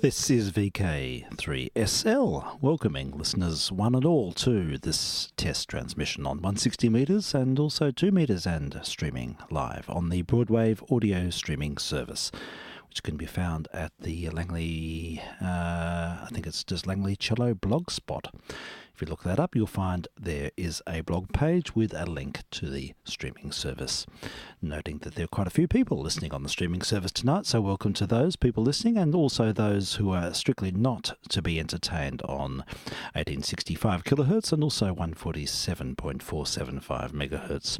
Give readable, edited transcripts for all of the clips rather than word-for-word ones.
This is VK3SL, welcoming listeners one and all to this test transmission on 160 metres and also 2 metres and streaming live on the Broadwave audio streaming service, which can be found at the Langley, I think it's just Langley Cello blogspot. If you look that up, you'll find there is a blog page with a link to the streaming service. Noting that there are quite a few people listening on the streaming service tonight, so welcome to those people listening and also those who are strictly not to be entertained on 1865 kilohertz and also 147.475 megahertz.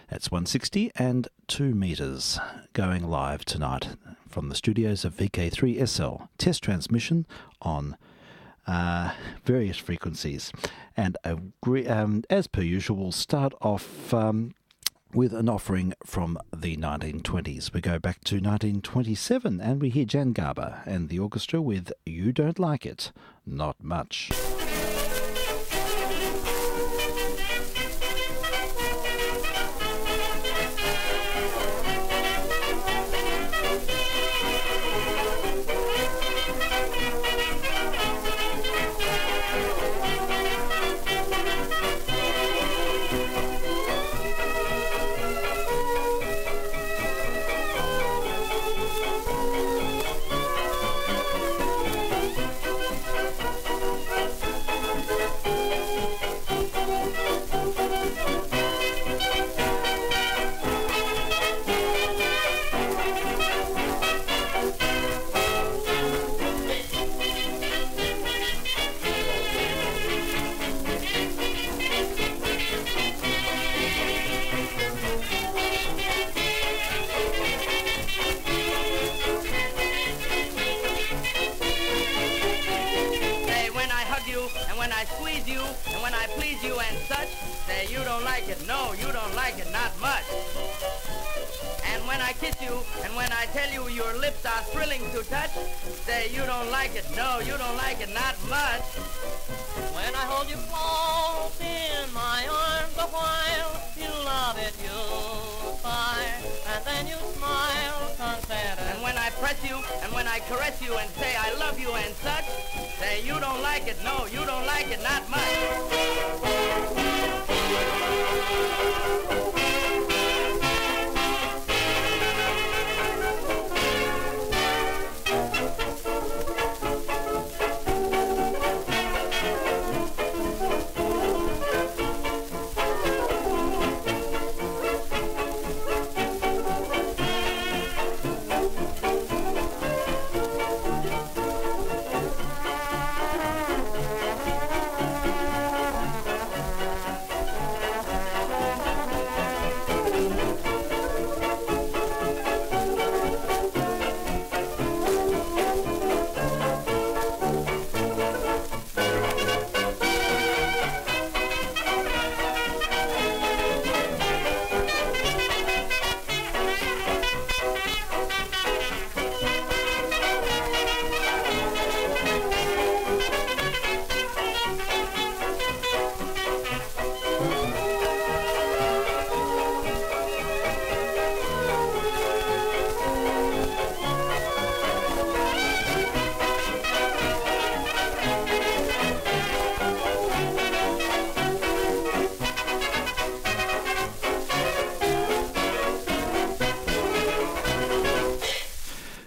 That's 160 and 2 metres going live tonight from the studios of VK3SL. Test transmission on various frequencies. And as per usual, we'll start off with an offering from the 1920s. We go back to 1927 and we hear Jan Garber and the orchestra with You Don't Like It, Not Much.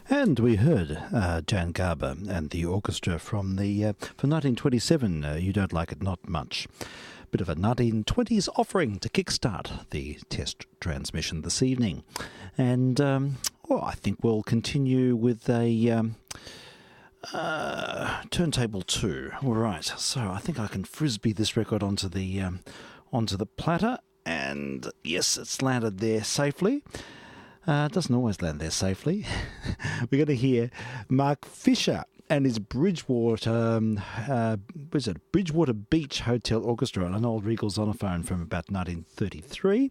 And we heard Jan Garber and the orchestra from 1927, You Don't Like It, Not Much. Bit of a 1920s offering to kickstart the test transmission this evening. And I think we'll continue with a turntable 2. All right, so I think I can frisbee this record onto the platter. And yes, it's landed there safely. It doesn't always land there safely. We're going to hear Mark Fisher and his Bridgewater Beach Hotel Orchestra on an old Regal Zonophone from about 1933.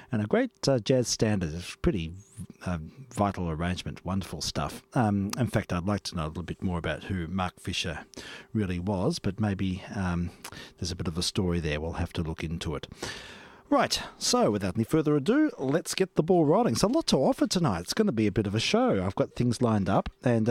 And a great jazz standard. It's pretty vital arrangement, wonderful stuff. In fact, I'd like to know a little bit more about who Mark Fisher really was, but maybe there's a bit of a story there. We'll have to look into it. Right, so without any further ado, let's get the ball rolling. So a lot to offer tonight. It's going to be a bit of a show. I've got things lined up, and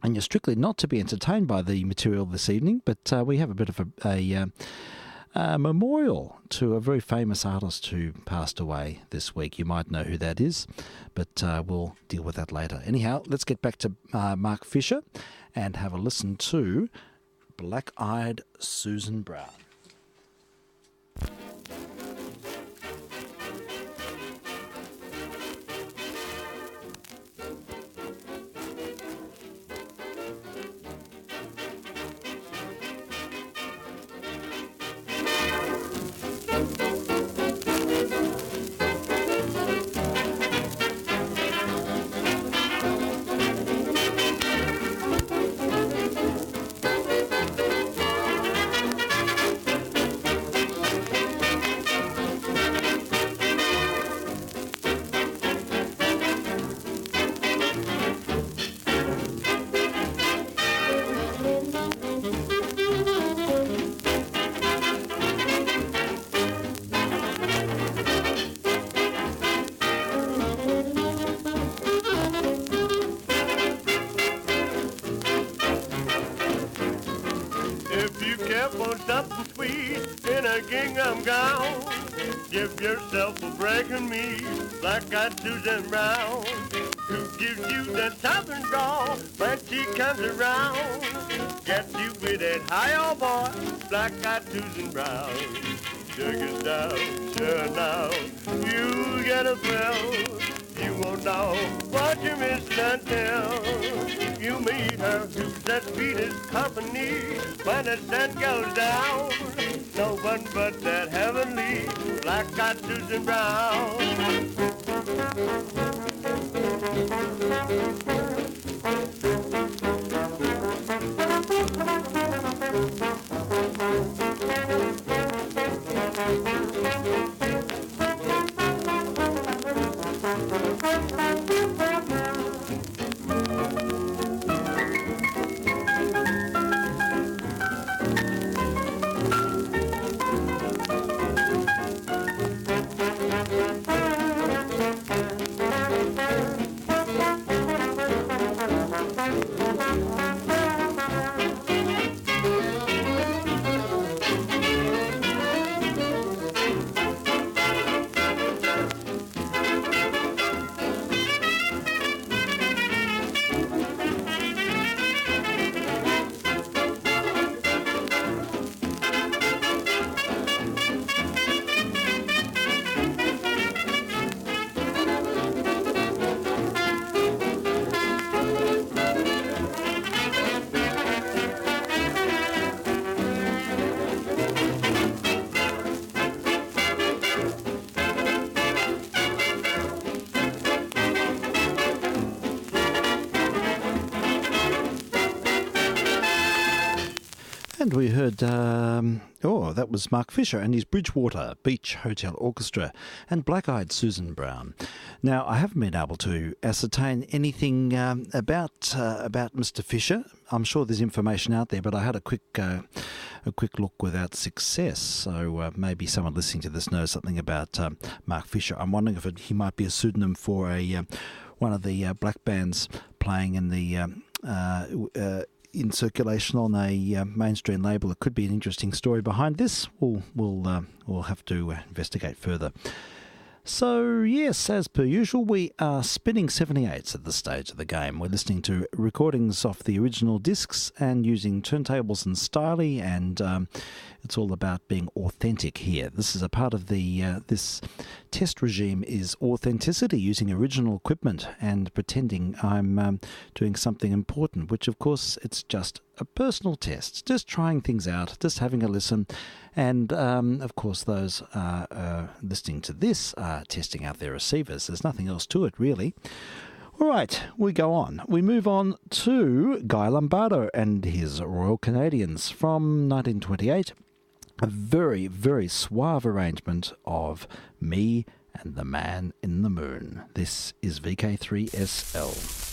and you're strictly not to be entertained by the material this evening, but we have a bit of a memorial to a very famous artist who passed away this week. You might know who that is, but we'll deal with that later. Anyhow, let's get back to Mark Fisher and have a listen to Black-Eyed Susan Brown. Give yourself a break on me, Black-Eyed Susan Brown, who gives you that southern drawl when she comes around. Gets you with that high old boy, Black-Eyed Susan Brown. Check it down, sure now, you get a thrill. You won't know what you missed until you meet her, who's the sweetest company when the sun goes down. No one but that heavenly Black-Eyed Susan Brown. And we heard, that was Mark Fisher and his Bridgewater Beach Hotel Orchestra and Black-Eyed Susan Brown. Now, I haven't been able to ascertain anything about Mr. Fisher. I'm sure there's information out there, but I had a quick look without success. So maybe someone listening to this knows something about Mark Fisher. I'm wondering if he might be a pseudonym for one of the black bands playing in the in circulation on a mainstream label. It could be an interesting story behind this. We'll have to investigate further. So, yes, as per usual, we are spinning 78s at this stage of the game. We're listening to recordings off the original discs and using turntables and styly, and it's all about being authentic here. This is a part of the this test regime is authenticity, using original equipment and pretending I'm doing something important, which, of course, it's just a personal test, just trying things out, just having a listen. And, of course, those listening to this are testing out their receivers. There's nothing else to it, really. All right, we go on. We move on to Guy Lombardo and his Royal Canadians from 1928. A very, very suave arrangement of Me and the Man in the Moon. This is VK3SL.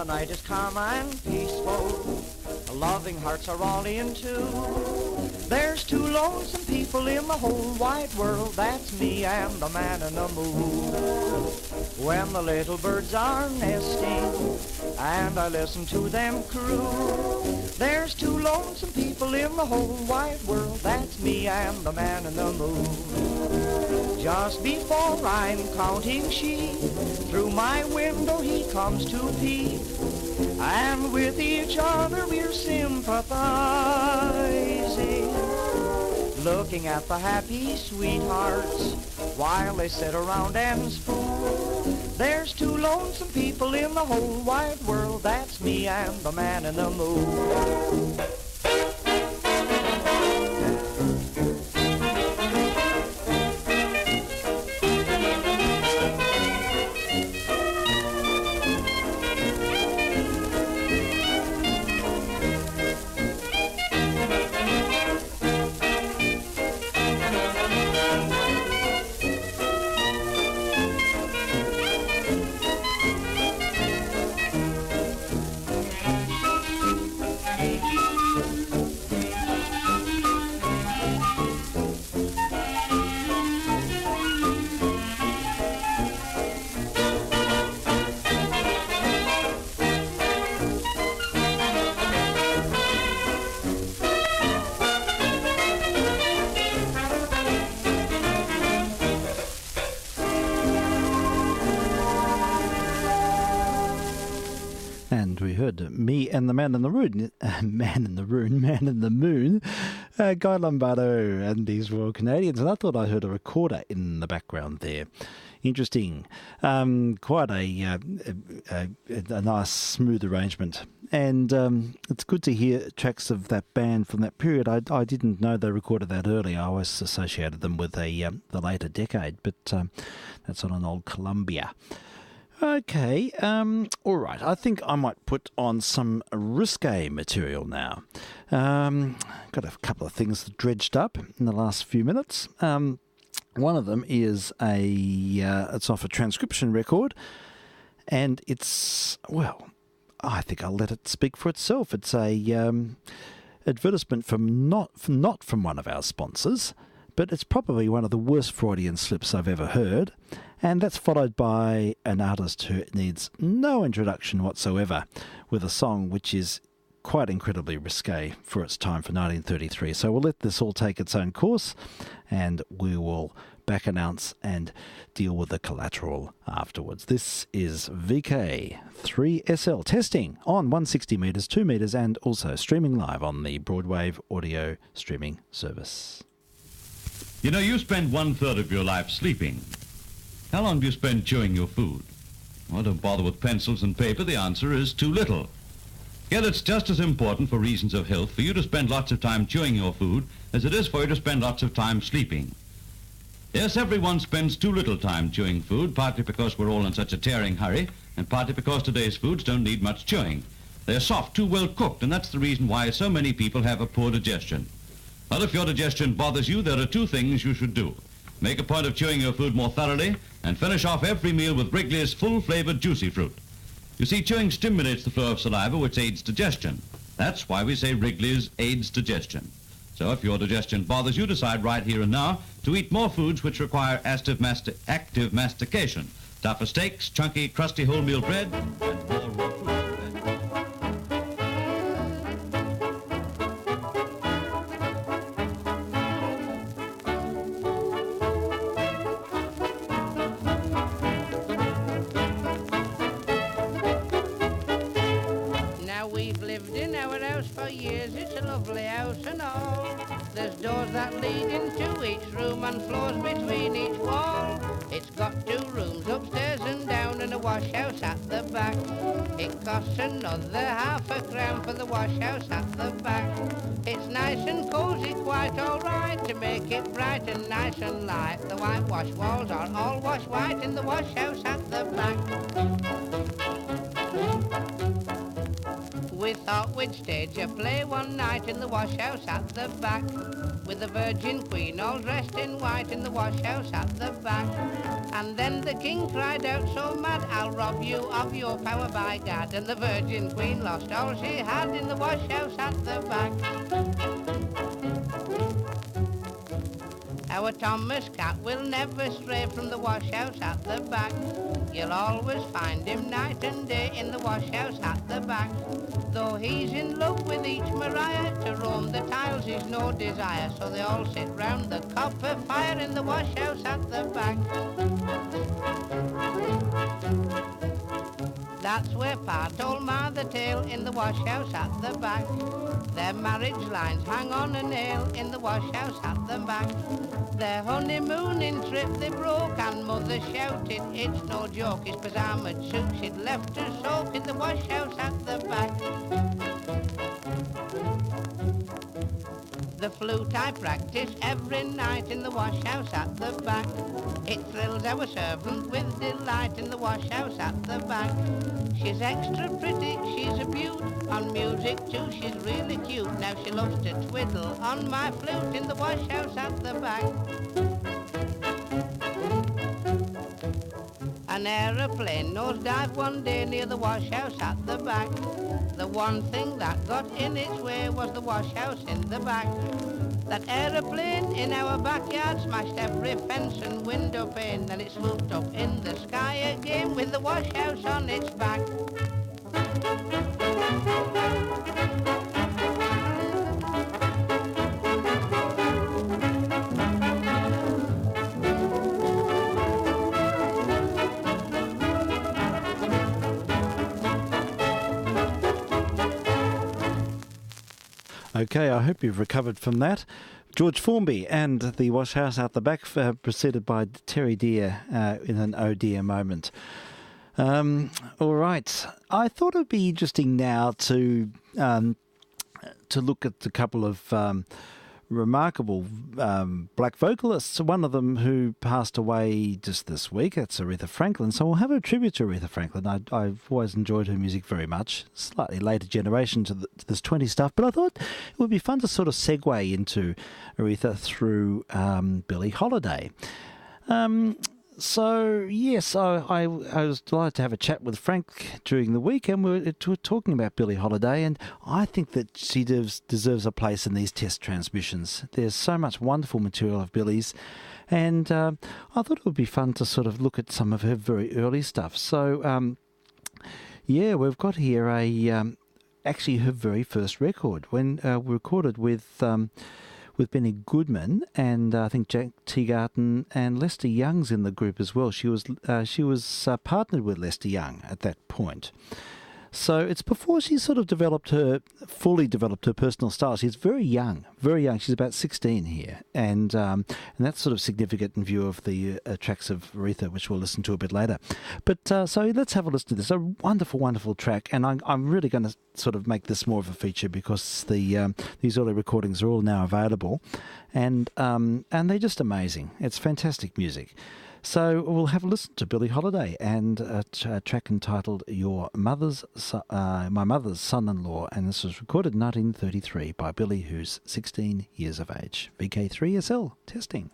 the night is calm and peaceful, loving hearts are all in tune. There's two lonesome people in the whole wide world, that's me and the man in the moon. When the little birds are nesting and I listen to them croon, there's two lonesome people in the whole wide world, that's me and the man in the moon. Just before I'm counting sheep, through my window he comes to peep, and with each other we're sympathizing, looking at the happy sweethearts while they sit around and spoon. There's two lonesome people in the whole wide world, that's me and the man in the moon. And we heard Me and the Man in the Moon, Man in the Moon, Guy Lombardo and these Royal Canadians. And I thought I heard a recorder in the background there. Interesting. Quite a nice, smooth arrangement. And it's good to hear tracks of that band from that period. I didn't know they recorded that early. I always associated them with the later decade, but that's on an old Columbia. Okay, all right. I think I might put on some risque material now. Got a couple of things dredged up in the last few minutes. One of them is it's off a transcription record, and it's, well, I think I'll let it speak for itself. It's a advertisement from not from one of our sponsors, but it's probably one of the worst Freudian slips I've ever heard. And that's followed by an artist who needs no introduction whatsoever, with a song which is quite incredibly risque for its time for 1933. So we'll let this all take its own course, and we will back announce and deal with the collateral afterwards. This is VK3SL testing on 160 metres, 2 metres, and also streaming live on the Broadwave audio streaming service. You know, you spend 1/3 of your life sleeping. How long do you spend chewing your food? Well, don't bother with pencils and paper. The answer is too little. Yet it's just as important for reasons of health for you to spend lots of time chewing your food as it is for you to spend lots of time sleeping. Yes, everyone spends too little time chewing food, partly because we're all in such a tearing hurry, and partly because today's foods don't need much chewing. They're soft, too well cooked, and that's the reason why so many people have a poor digestion. Well, if your digestion bothers you, there are two things you should do. Make a point of chewing your food more thoroughly, and finish off every meal with Wrigley's full-flavored juicy fruit. You see, chewing stimulates the flow of saliva, which aids digestion. That's why we say Wrigley's aids digestion. So if your digestion bothers you, decide right here and now to eat more foods which require active mastication. Tougher steaks, chunky, crusty wholemeal bread, and more raw fruit. There's doors that lead into each room and floors between each wall. It's got 2 rooms upstairs and down and a wash house at the back. It costs another £0.50 for the wash house at the back. It's nice and cosy, quite alright, to make it bright and nice and light. The whitewash walls are all washed white in the wash house at the back. We thought we'd stage a play one night in the wash house at the back, with the Virgin Queen all dressed in white in the wash house at the back. And then the king cried out so mad, I'll rob you of your power by God. And the Virgin Queen lost all she had in the wash house at the back. Our Thomas Cat will never stray from the wash house at the back. You'll always find him night and day in the wash house at the back. Though he's in love with each Mariah, to roam the tiles is no desire. So they all sit round the copper fire in the wash house at the back. That's where Pa told Ma the tale in the wash house at the back. Their marriage lines hang on a nail in the wash house at the back. Their honeymooning trip they broke, and Mother shouted, it's no joke, his pyjama suit she'd left to soak in the wash house at the back. The flute I practice every night in the wash house at the back. It thrills our servant with delight in the wash house at the back. She's extra pretty, she's a beaut. On music too, she's really cute. Now she loves to twiddle on my flute in the wash house at the back. An aeroplane nosedived one day near the wash house at the back. The one thing that got in its way was the wash house in the back. That aeroplane in our backyard smashed every fence and window pane. Then it swooped up in the sky again with the wash house on its back. Okay, I hope you've recovered from that. George Formby and the Wash House Out the Back, preceded by Terry Deer in an Oh Dear moment. All right, I thought it'd be interesting now to look at a couple of remarkable black vocalists. One of them who passed away just this week, that's Aretha Franklin. So we'll have a tribute to Aretha Franklin. I've always enjoyed her music very much. Slightly later generation to this 20 stuff, but I thought it would be fun to sort of segue into Aretha through Billie Holiday. So, yes, I was delighted to have a chat with Frank during the week, and we were talking about Billie Holiday, and I think that she deserves a place in these test transmissions. There's so much wonderful material of Billie's, and I thought it would be fun to sort of look at some of her very early stuff. So, yeah, we've got here actually her very first record, when we recorded with Benny Goodman, and I think Jack Teagarden and Lester Young's in the group as well. She was partnered with Lester Young at that point. So it's before she sort of fully developed her personal style. She's very young. She's about 16 here, and that's sort of significant in view of the tracks of Aretha, which we'll listen to a bit later. But so let's have a listen to this. A wonderful, wonderful track, and I'm really going to sort of make this more of a feature because these early recordings are all now available, and they're just amazing. It's fantastic music. So we'll have a listen to Billie Holiday and a track entitled My Mother's Son-in-Law, and this was recorded in 1933 by Billie, who's 16 years of age. VK3SL testing.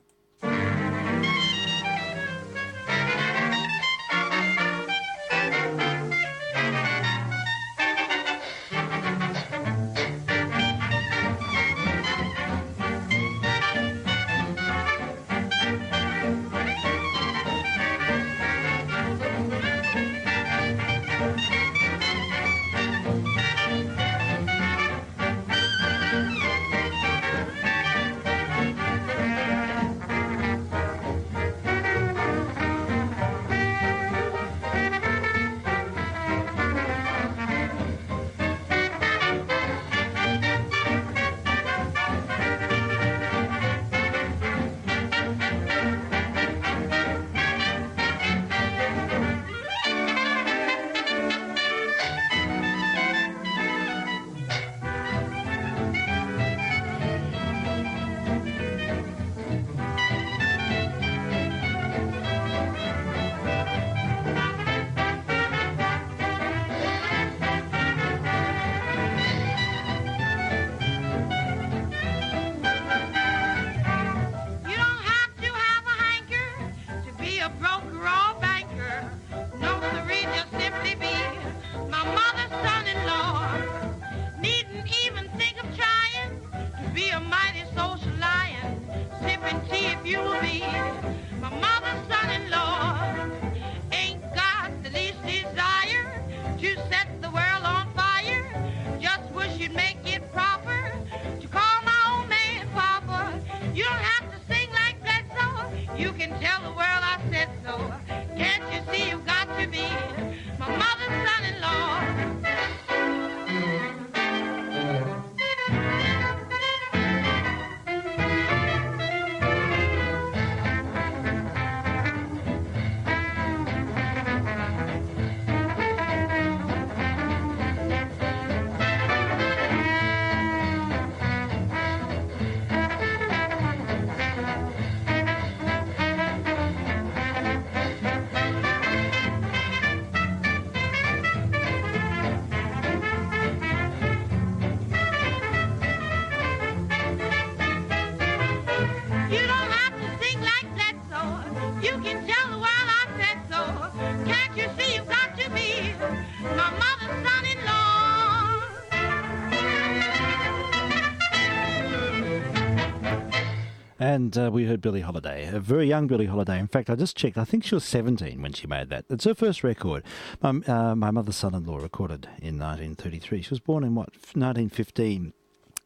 And we heard Billie Holiday, a very young Billie Holiday. In fact, I just checked. I think she was 17 when she made that. It's her first record. My mother's son-in-law recorded in 1933. She was born in, 1915.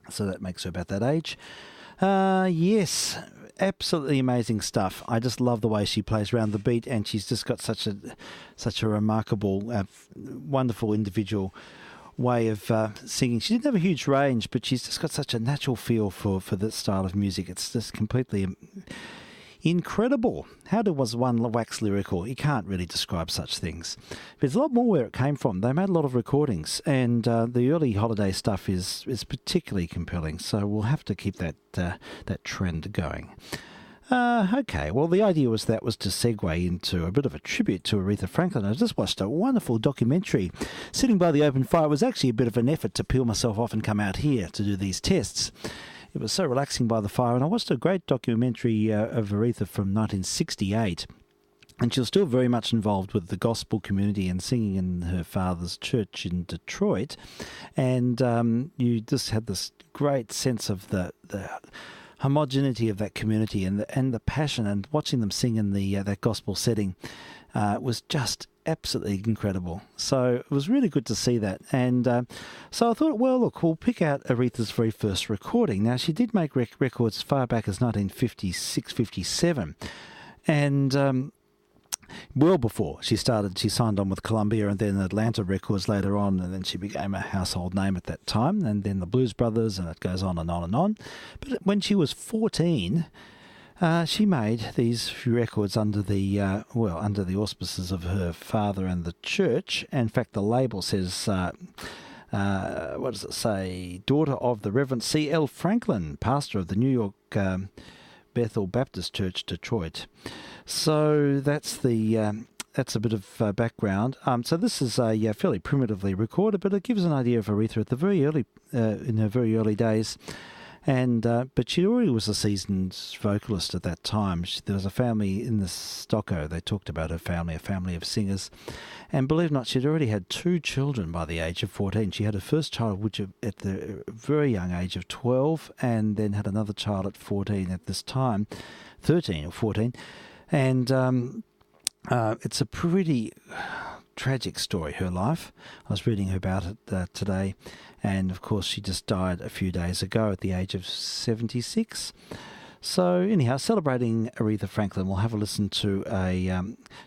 So that makes her about that age. Yes, absolutely amazing stuff. I just love the way she plays around the beat, and she's just got such a remarkable, wonderful individual way of singing. She didn't have a huge range, but she's just got such a natural feel for this style of music. It's just completely incredible. How was one wax lyrical? You can't really describe such things. There's a lot more where it came from. They made a lot of recordings, and the early Holiday stuff is particularly compelling. So we'll have to keep that trend going. Okay, well, the idea was to segue into a bit of a tribute to Aretha Franklin. I just watched a wonderful documentary. Sitting by the open fire, it was actually a bit of an effort to peel myself off and come out here to do these tests. It was so relaxing by the fire, and I watched a great documentary of Aretha from 1968. And she was still very much involved with the gospel community and singing in her father's church in Detroit. And you just had this great sense of the homogeneity of that community and the passion, and watching them sing in that gospel setting was just absolutely incredible. So it was really good to see that. And so I thought, well, look, we'll pick out Aretha's very first recording. Now, she did make records as far back as 1956, 57. And well before she signed on with Columbia and then Atlanta Records later on, and then she became a household name at that time, and then the Blues Brothers, and it goes on and on and on. But when she was 14, she made these few records under the auspices of her father and the church. In fact, the label says, what does it say? Daughter of the Reverend C.L. Franklin, pastor of the New York Bethel Baptist Church, Detroit. So that's a bit of background. So this is fairly primitively recorded, but it gives an idea of Aretha at the very early, in her very early days. And but she already was a seasoned vocalist at that time. There was a family in the Stocko. They talked about her family, a family of singers. And believe it or not, she'd already had 2 children by the age of 14. She had her first child at the very young age of 12, and then had another child at 14 at this time, 13 or 14. And it's a pretty tragic story, her life. I was reading about it today, and of course she just died a few days ago at the age of 76. So anyhow, celebrating Aretha Franklin, we'll have a listen to a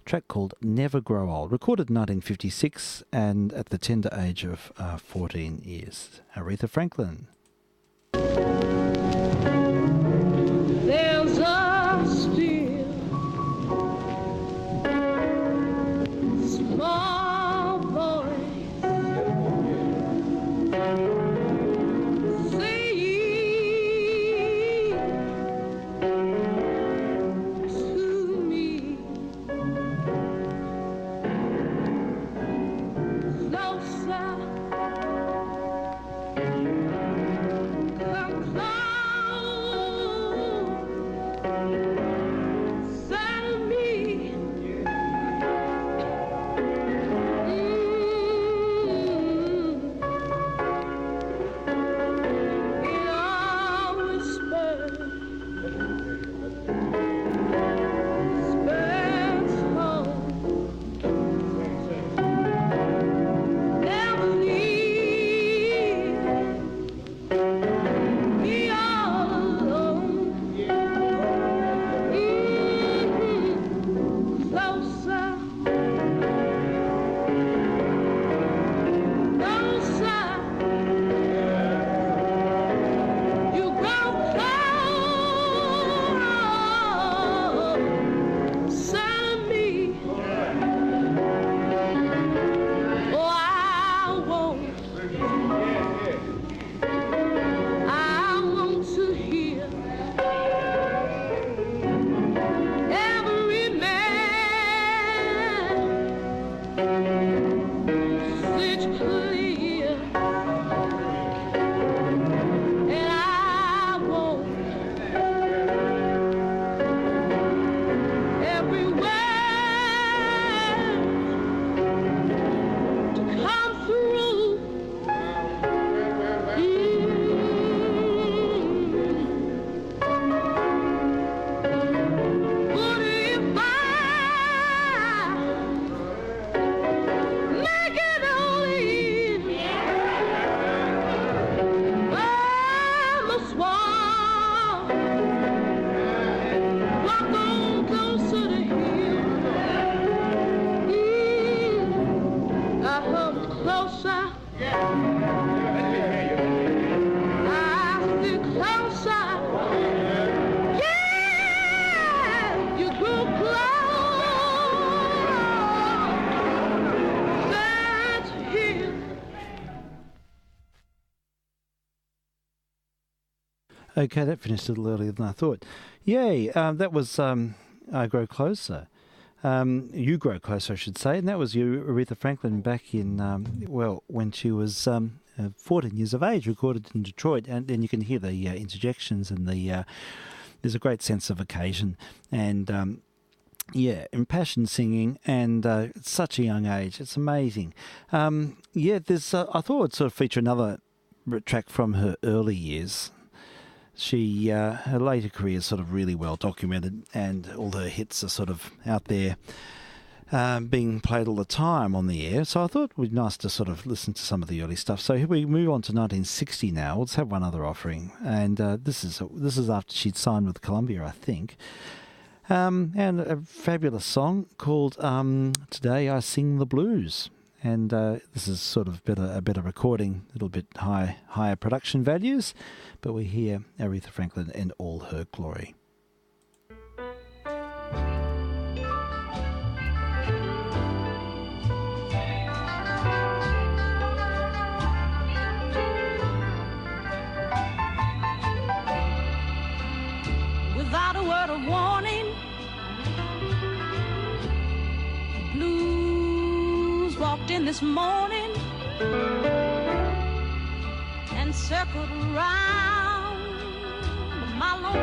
track called Never Grow Old, recorded in 1956 and at the tender age of 14 years. Aretha Franklin. There's a still small voice saying to me, closer, come closer. closer. I stick closer. Yeah, you grew closer here. Okay, that finished a little earlier than I thought. Yay, that was I Grow Closer. You Grow Closer, I should say. And that was you, Aretha Franklin, back in, when she was 14 years of age, recorded in Detroit. And then you can hear the interjections and there's a great sense of occasion. And, impassioned singing and at such a young age. It's amazing. There's. I thought I'd sort of feature another track from her early years. She, her later career is sort of really well documented, and all her hits are sort of out there being played all the time on the air. So I thought it would be nice to sort of listen to some of the early stuff. So here we move on to 1960 now. Let's have one other offering, and this is after she'd signed with Columbia, I think. And a fabulous song called "Today I Sing the Blues." And this is sort of a better recording, a little bit higher production values, but we hear Aretha Franklin in all her glory. Without a word of warning, the blues walked in this morning and circled around my loom.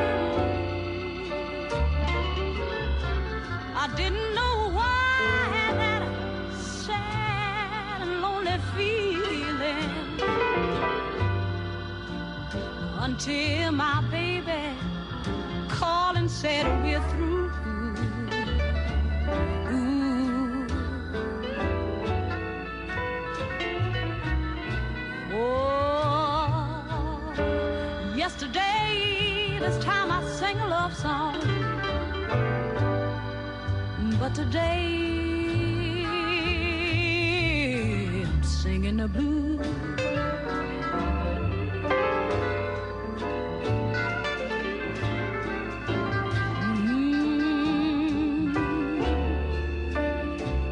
I didn't know why I had that sad and lonely feeling until my baby called and said we're through. Yesterday, this time I sang a love song, but today I'm singing the blues.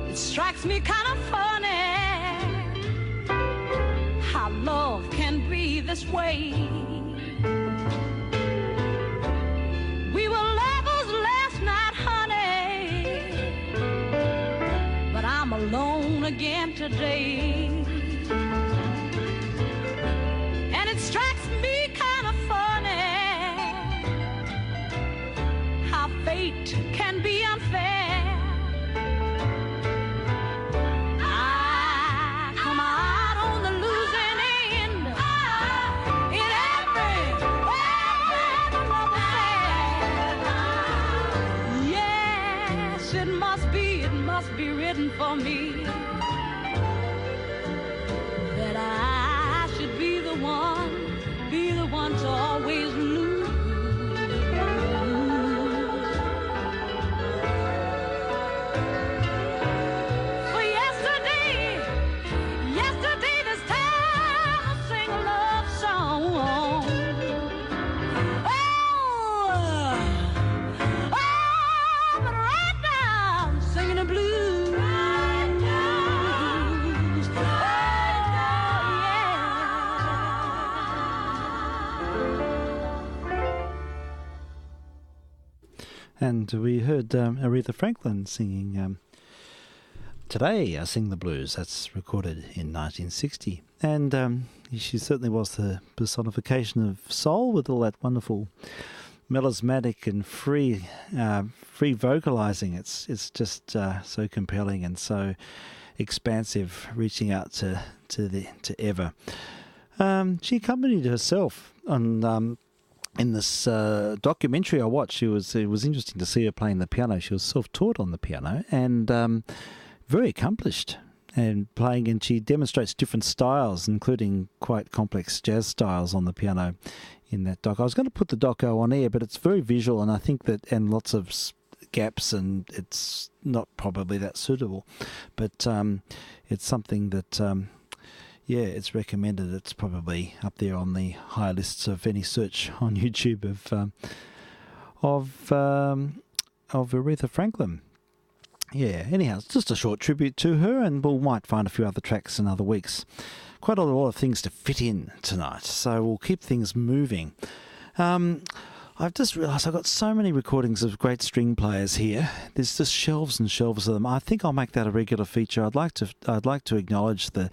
It strikes me kind of funny how love can be this way. We were lovers last night, honey, but I'm alone again today. And it strikes me kind of funny how fate can be unfair. I come out on the losing end in every love affair. Yes, it must be written for me that I should be the one to always lose. For yesterday this time I sing a love song. But right now I'm singing the blues. Right now. And we heard Aretha Franklin singing Today I Sing the Blues. That's recorded in 1960. And she certainly was the personification of soul, with all that wonderful melismatic and free vocalizing. It's just so compelling and so expansive, reaching out to ever. She accompanied herself on in this documentary I watched. It was interesting to see her playing the piano. She was self-taught on the piano and very accomplished and playing, and she demonstrates different styles, including quite complex jazz styles on the piano in that doc. I was going to put the doco on air, but it's very visual, and I think that, and lots of gaps, and it's not probably that suitable. But it's something that yeah, it's recommended. It's probably up there on the high lists of any search on YouTube of Aretha Franklin. Yeah, anyhow, it's just a short tribute to her, and we might find a few other tracks in other weeks. Quite a lot of things to fit in tonight, so we'll keep things moving. I've just realised I've got so many recordings of great string players here. There's just shelves and shelves of them. I think I'll make that a regular feature. I'd like to acknowledge the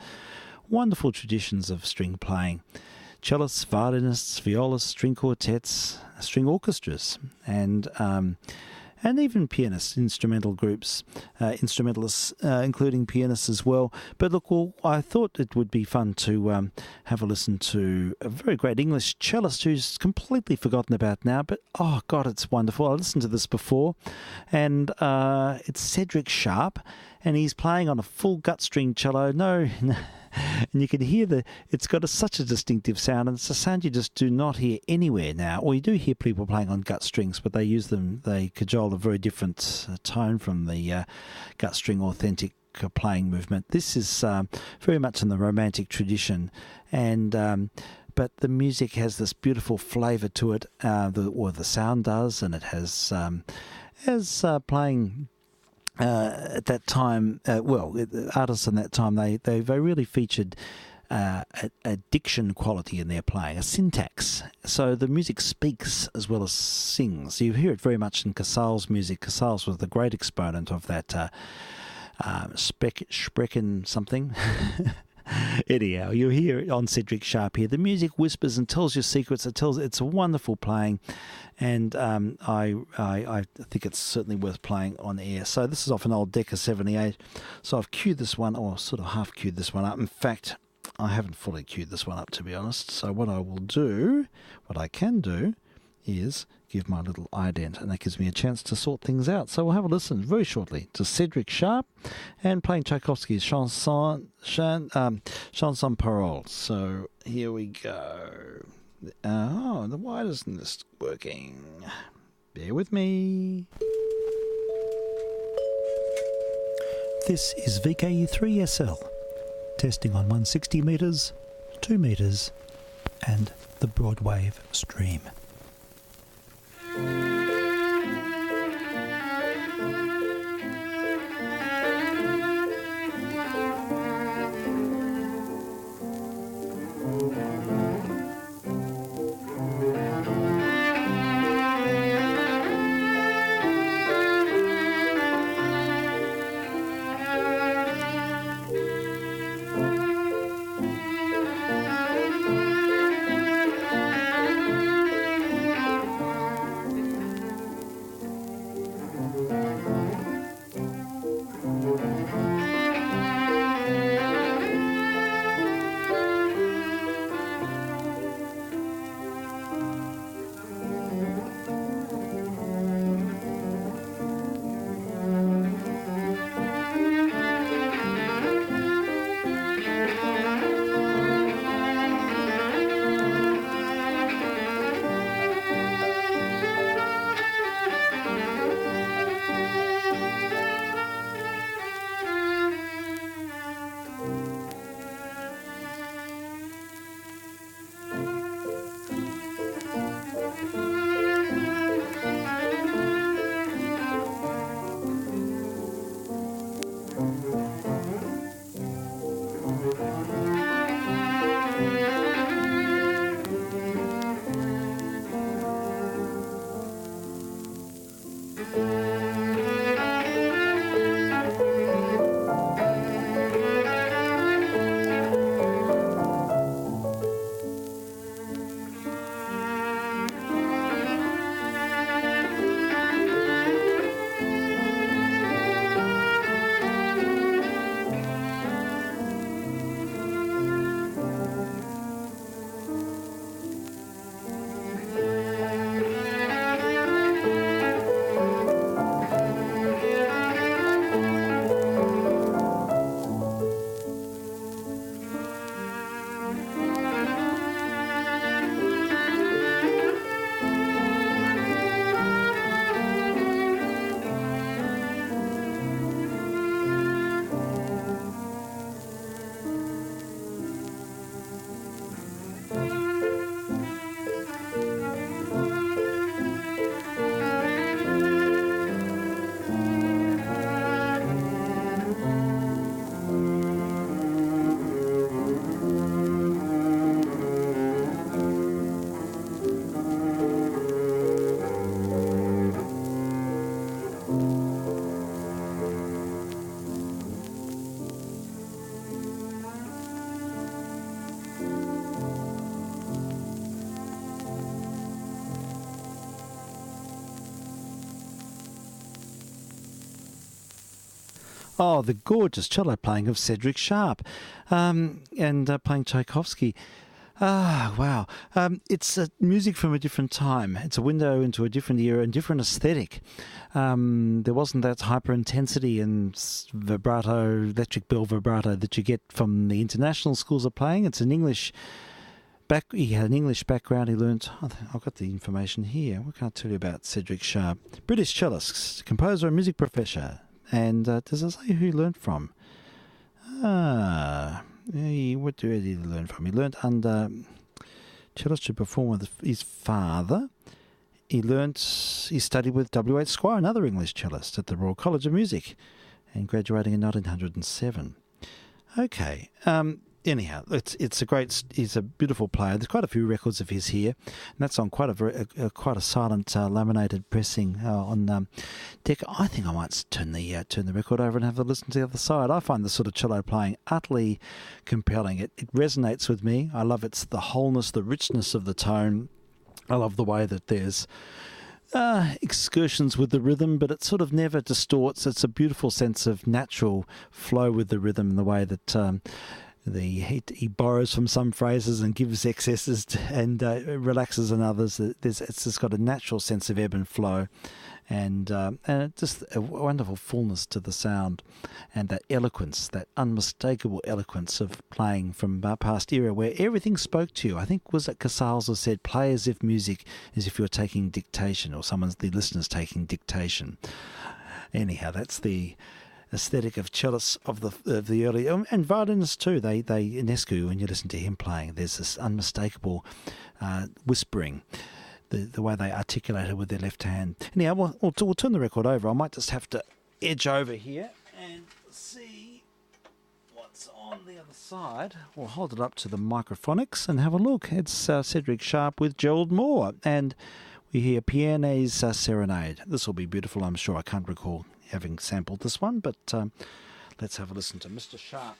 wonderful traditions of string playing. Cellists, violinists, violas, string quartets, string orchestras, and even pianists, instrumental groups, instrumentalists, including pianists as well. But look, I thought it would be fun to have a listen to a very great English cellist who's completely forgotten about now, but oh God, it's wonderful. I listened to this before, and it's Cedric Sharp, and he's playing on a full gut string cello. No, and you can hear it's got such a distinctive sound, and it's a sound you just do not hear anywhere now. Or you do hear people playing on gut strings, but they cajole a very different tone from the gut string authentic playing movement. This is very much in the romantic tradition, and but the music has this beautiful flavour to it, or the sound does, and it has playing. At that time, artists in that time, they really featured a diction quality in their playing, a syntax. So the music speaks as well as sings. You hear it very much in Casals' music. Casals was the great exponent of that Sprechen something. Anyhow, you hear it on Cedric Sharp here. The music whispers and tells you secrets. It's a wonderful playing, and I think it's certainly worth playing on air. So this is off an old Decca 78. So I've queued this one, or sort of half queued this one up. In fact, I haven't fully queued this one up, to be honest. So what I can do, is give my little ident, and that gives me a chance to sort things out. So we'll have a listen very shortly to Cedric Sharp and playing Tchaikovsky's Chanson Parole. So here we go. Why isn't this working? Bear with me. This is VK3SL, testing on 160 metres, 2 metres, and the broadwave stream. Oh, the gorgeous cello playing of Cedric Sharp, and playing Tchaikovsky. Ah, wow. It's music from a different time. It's a window into a different era and different aesthetic. There wasn't that hyper intensity and vibrato, electric bell vibrato that you get from the international schools of playing. It's an English he had an English background. He learnt, I've got the information here. What can I tell you about Cedric Sharp? British cellist, composer and music professor. And does it say who he learnt from? What did he learn from? He learnt under cellist to perform with his father. He studied with W.H. Squire, another English cellist, at the Royal College of Music, and graduating in 1907. Okay. Anyhow, he's a beautiful player. There's quite a few records of his here, and that's on quite a silent laminated pressing on deck. I think I might turn the record over and have a listen to the other side. I find the sort of cello playing utterly compelling. It resonates with me. I love the wholeness, the richness of the tone. I love the way that there's excursions with the rhythm, but it sort of never distorts. It's a beautiful sense of natural flow with the rhythm, in the way that he borrows from some phrases and gives excesses and relaxes in others. It's just got a natural sense of ebb and flow, and just a wonderful fullness to the sound, and that eloquence, that unmistakable eloquence of playing from our past era, where everything spoke to you. I think was it Casals who said, "Play as if music is if you're taking dictation, or the listener's taking dictation." Anyhow, that's the aesthetic of cellists of the early, and violinists too. They Enescu, when you listen to him playing, there's this unmistakable whispering, the way they articulate it with their left hand. Anyhow, we'll turn the record over. I might just have to edge over here and see what's on the other side. We'll hold it up to the microphonics and have a look. It's Cedric Sharp with Gerald Moore, and we hear Piane's Serenade. This will be beautiful, I'm sure. I can't recall having sampled this one, but let's have a listen to Mr. Sharp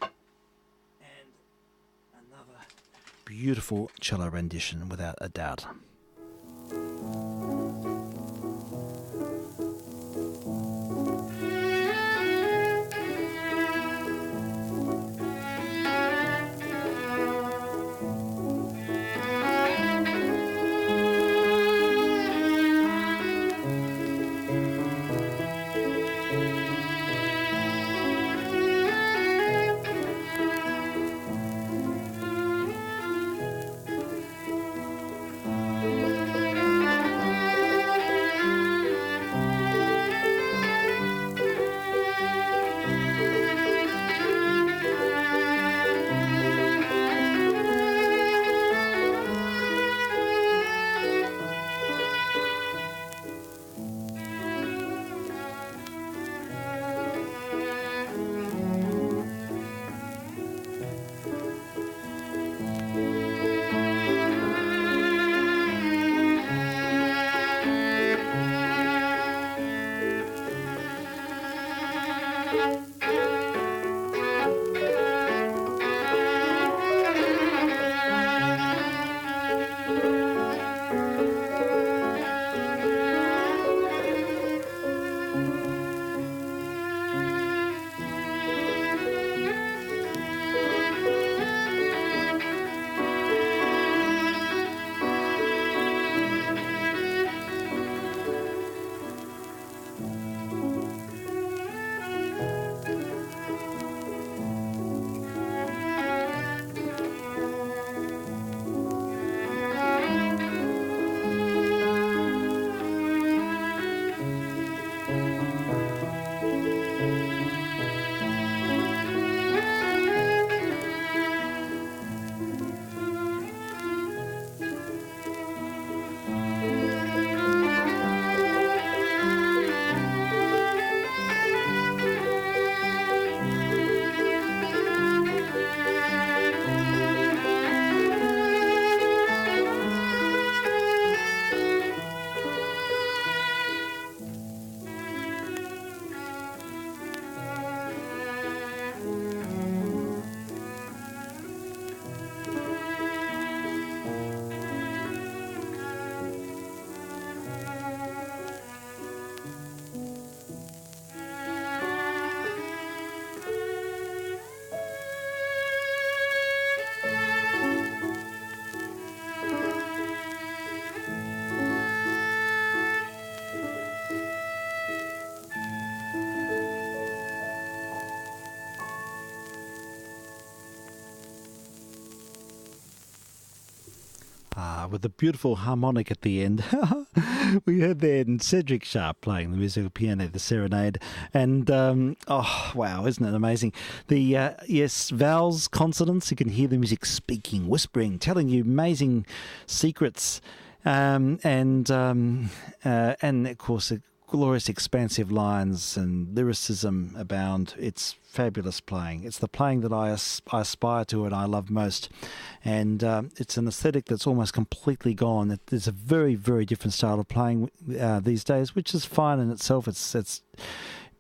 and another beautiful cello rendition, without a doubt. with the beautiful harmonic at the end. We heard then Cedric Sharp playing the musical piano, the Serenade. And, oh, wow, isn't it amazing? The, yes, vowels, consonants, you can hear the music speaking, whispering, telling you amazing secrets. And of course, glorious expansive lines and lyricism abound. It's fabulous playing. It's the playing that I aspire to and I love most. And it's an aesthetic that's almost completely gone. There's a very, very different style of playing these days, which is fine in itself. It's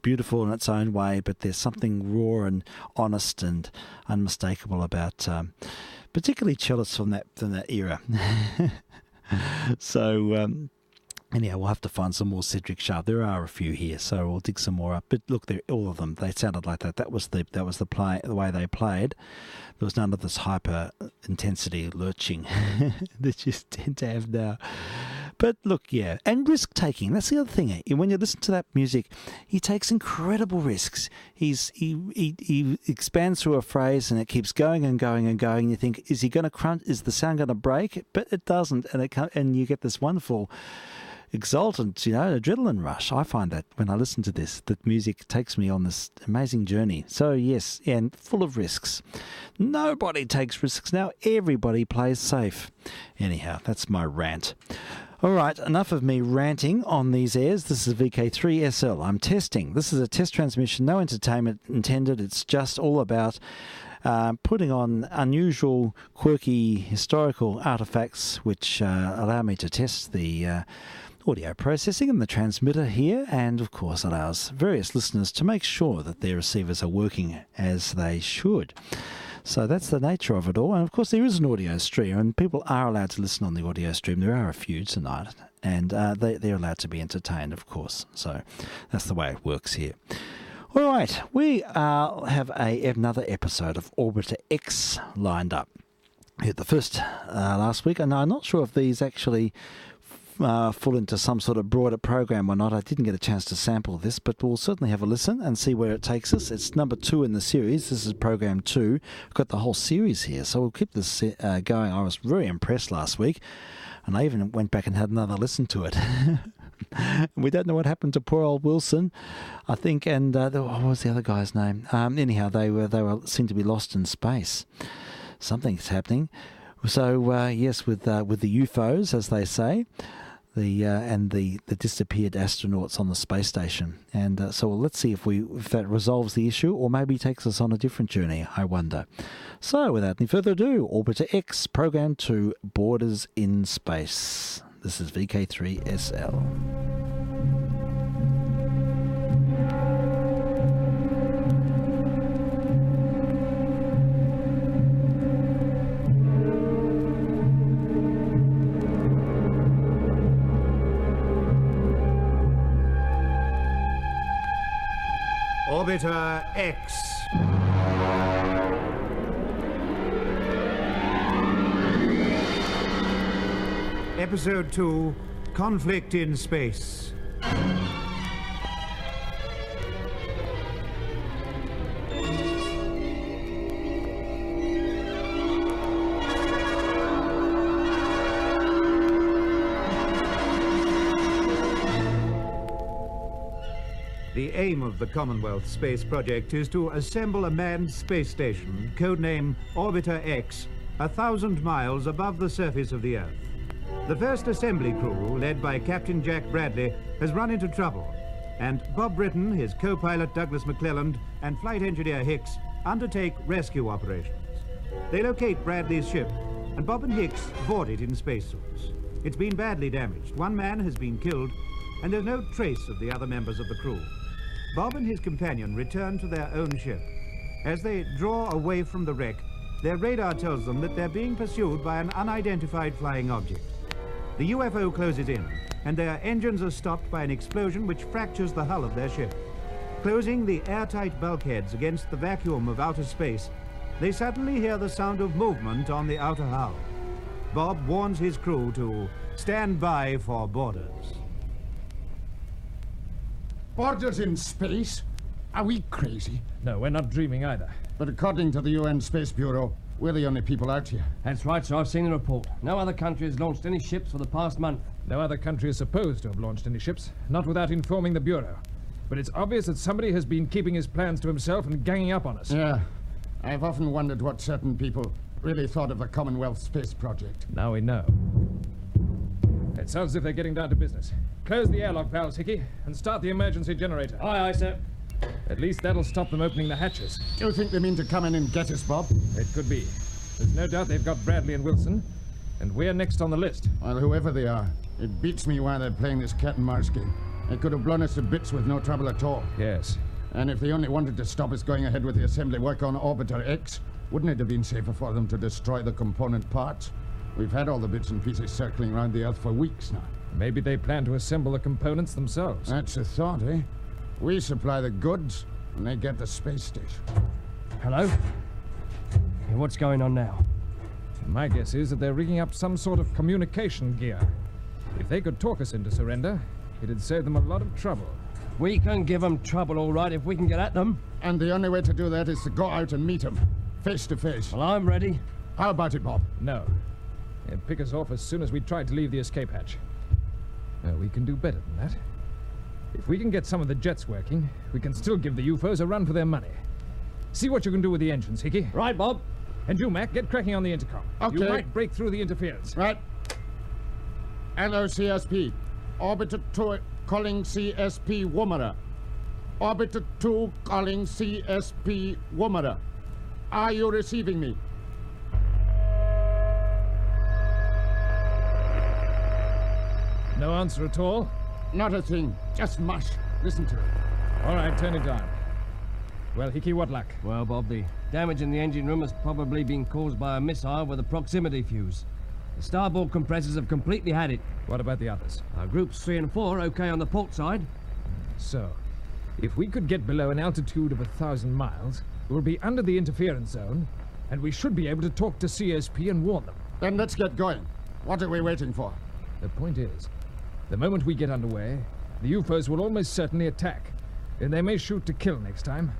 beautiful in its own way, but there's something raw and honest and unmistakable about particularly cellists from that era. So anyhow, we'll have to find some more Cedric Sharp. There are a few here, so we'll dig some more up. But look, all of them, they sounded like that. That was the way they played. There was none of this hyper intensity lurching that you tend to have now. But look, yeah, and risk taking. That's the other thing. When you listen to that music, he takes incredible risks. He expands through a phrase, and it keeps going and going and going. You think, is he going to crunch? Is the sound going to break? But it doesn't, and you get this wonderful, exultant, adrenaline rush. I find that when I listen to this, that music takes me on this amazing journey. So yes, and full of risks. Nobody takes risks now. Everybody plays safe. Anyhow, that's my rant. All right, enough of me ranting on these airs. This is VK3SL. I'm testing. This is a test transmission, no entertainment intended. It's just all about putting on unusual, quirky, historical artifacts which allow me to test the audio processing and the transmitter here, and of course allows various listeners to make sure that their receivers are working as they should. So that's the nature of it all. And of course there is an audio stream, and people are allowed to listen on the audio stream. There are a few tonight, and they're allowed to be entertained, of course. So that's the way it works here. All right, we have another episode of Orbiter X lined up. We had the first last week, and I'm not sure if these actually fall into some sort of broader program or not. I didn't get a chance to sample this, but we'll certainly have a listen and see where it takes us. It's number 2 in the series. This is program 2. I've got the whole series here, so we'll keep this going. I was very impressed last week, and I even went back and had another listen to it. We don't know what happened to poor old Wilson, I think, and what was the other guy's name? Anyhow, they seemed to be lost in space. Something's happening. So yes, with the UFOs, as they say, and the disappeared astronauts on the space station, and so let's see if that resolves the issue, or maybe takes us on a different journey. I wonder. So, without any further ado, Orbiter X, Program 2, Borders in Space. This is VK3SL. Orbiter X. Episode 2, Conflict in Space. The aim of the Commonwealth Space Project is to assemble a manned space station, codename Orbiter X, 1,000 miles above the surface of the Earth. The first assembly crew, led by Captain Jack Bradley, has run into trouble, and Bob Britton, his co-pilot Douglas McClelland, and flight engineer Hicks undertake rescue operations. They locate Bradley's ship, and Bob and Hicks board it in spacesuits. It's been badly damaged. One man has been killed, and there's no trace of the other members of the crew. Bob and his companion return to their own ship. As they draw away from the wreck, their radar tells them that they're being pursued by an unidentified flying object. The UFO closes in, and their engines are stopped by an explosion which fractures the hull of their ship. Closing the airtight bulkheads against the vacuum of outer space, they suddenly hear the sound of movement on the outer hull. Bob warns his crew to stand by for borders. Borders in space? Are we crazy? No, we're not dreaming either. But according to the UN Space Bureau, We're the only people out here. That's right, sir. I've seen the report. No other country has launched any ships for the past month. No other country is supposed to have launched any ships, not without informing the Bureau. But it's obvious that somebody has been keeping his plans to himself and ganging up on us. Yeah. I've often wondered what certain people really thought of the Commonwealth Space Project. Now we know. It sounds as if they're getting down to business. Close the airlock valves, Hickey, and start the emergency generator. Aye, aye, sir. At least that'll stop them opening the hatches. Do you think they mean to come in and get us, Bob? It could be. There's no doubt they've got Bradley and Wilson, and we're next on the list. Well, whoever they are, it beats me why they're playing this cat and mouse game. They could have blown us to bits with no trouble at all. Yes. And if they only wanted to stop us going ahead with the assembly work on Orbiter X, wouldn't it have been safer for them to destroy the component parts? We've had all the bits and pieces circling around the Earth for weeks now. Maybe they plan to assemble the components themselves. That's a thought, eh? We supply the goods, and they get the space station. Hello? Yeah, what's going on now? My guess is that they're rigging up some sort of communication gear. If they could talk us into surrender, it'd save them a lot of trouble. We can give them trouble, all right, if we can get at them. And the only way to do that is to go out and meet them, face to face. Well, I'm ready. How about it, Bob? No. They'd pick us off as soon as we tried to leave the escape hatch. No, we can do better than that. If we can get some of the jets working, we can still give the UFOs a run for their money. See what you can do with the engines, Hickey. Right, Bob. And you, Mac, get cracking on the intercom. Okay. You might break through the interference. Right. LOCSP. Orbiter 2 calling CSP Woomera. Orbiter 2 calling CSP Woomera. Are you receiving me? No answer at all? Not a thing. Just mush. Listen to it. All right, turn it down. Well, Hickey, what luck? Well, Bob, the damage in the engine room has probably been caused by a missile with a proximity fuse. The starboard compressors have completely had it. What about the others? Groups 3 and 4 okay on the port side. So, if we could get below an altitude of 1,000 miles, we'll be under the interference zone, and we should be able to talk to CSP and warn them. Then let's get going. What are we waiting for? The point is, the moment we get underway, the UFOs will almost certainly attack, and they may shoot to kill next time.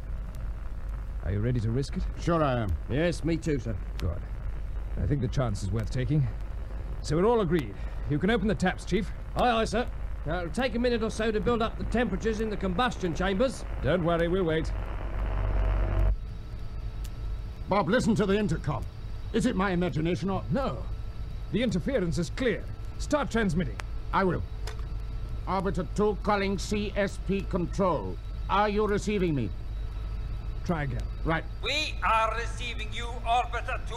Are you ready to risk it? Sure I am. Yes, me too, sir. Good. I think the chance is worth taking. So we're all agreed. You can open the taps, Chief. Aye, aye, sir. Now, it'll take a minute or so to build up the temperatures in the combustion chambers. Don't worry, we'll wait. Bob, listen to the intercom. Is it my imagination or... No. The interference is clear. Start transmitting. I will. Orbiter 2 calling CSP control. Are you receiving me? Try again. Right. We are receiving you, Orbiter 2.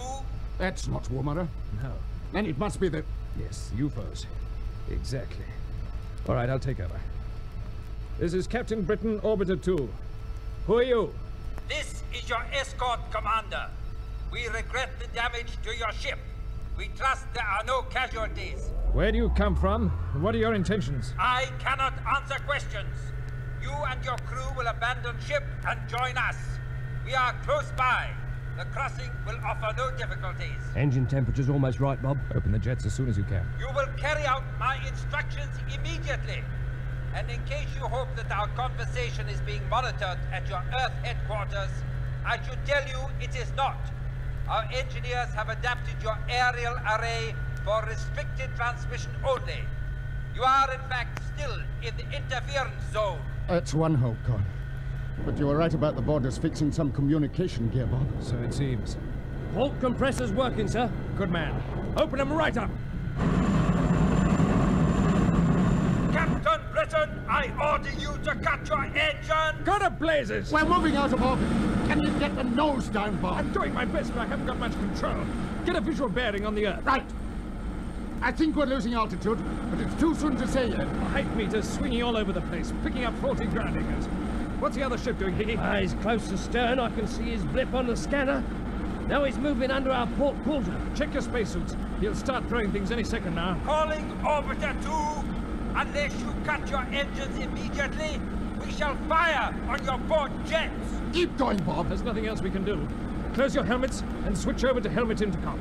That's not Woomera. No. Then it must be the... Yes, UFOs. Exactly. All right, I'll take over. This is Captain Britain, Orbiter 2. Who are you? This is your escort commander. We regret the damage to your ship. We trust there are no casualties. Where do you come from? And what are your intentions? I cannot answer questions. You and your crew will abandon ship and join us. We are close by. The crossing will offer no difficulties. Engine temperature's almost right, Bob. Open the jets as soon as you can. You will carry out my instructions immediately. And in case you hope that our conversation is being monitored at your Earth headquarters, I should tell you it is not. Our engineers have adapted your aerial array for restricted transmission only. You are, in fact, still in the interference zone. That's one hope, Con. But you were right about the borders fixing some communication gear, Bob. So it seems. Port compressor's working, sir. Good man. Open them right up. Captain Britain, I order you to cut your engine. Go to blazes! We're moving out of orbit. Can you get the nose down, Bob? I'm doing my best, but I haven't got much control. Get a visual bearing on the Earth. Right. I think we're losing altitude, but it's too soon to say yet. Height meters swinging all over the place, picking up faulty ground anchors. What's the other ship doing, Hickey? He's close to stern. I can see his blip on the scanner. Now he's moving under our port quarter. Check your spacesuits. He'll start throwing things any second now. Calling Orbiter 2. Unless you cut your engines immediately, we shall fire on your port jets. Keep going, Bob. There's nothing else we can do. Close your helmets and switch over to helmet intercom.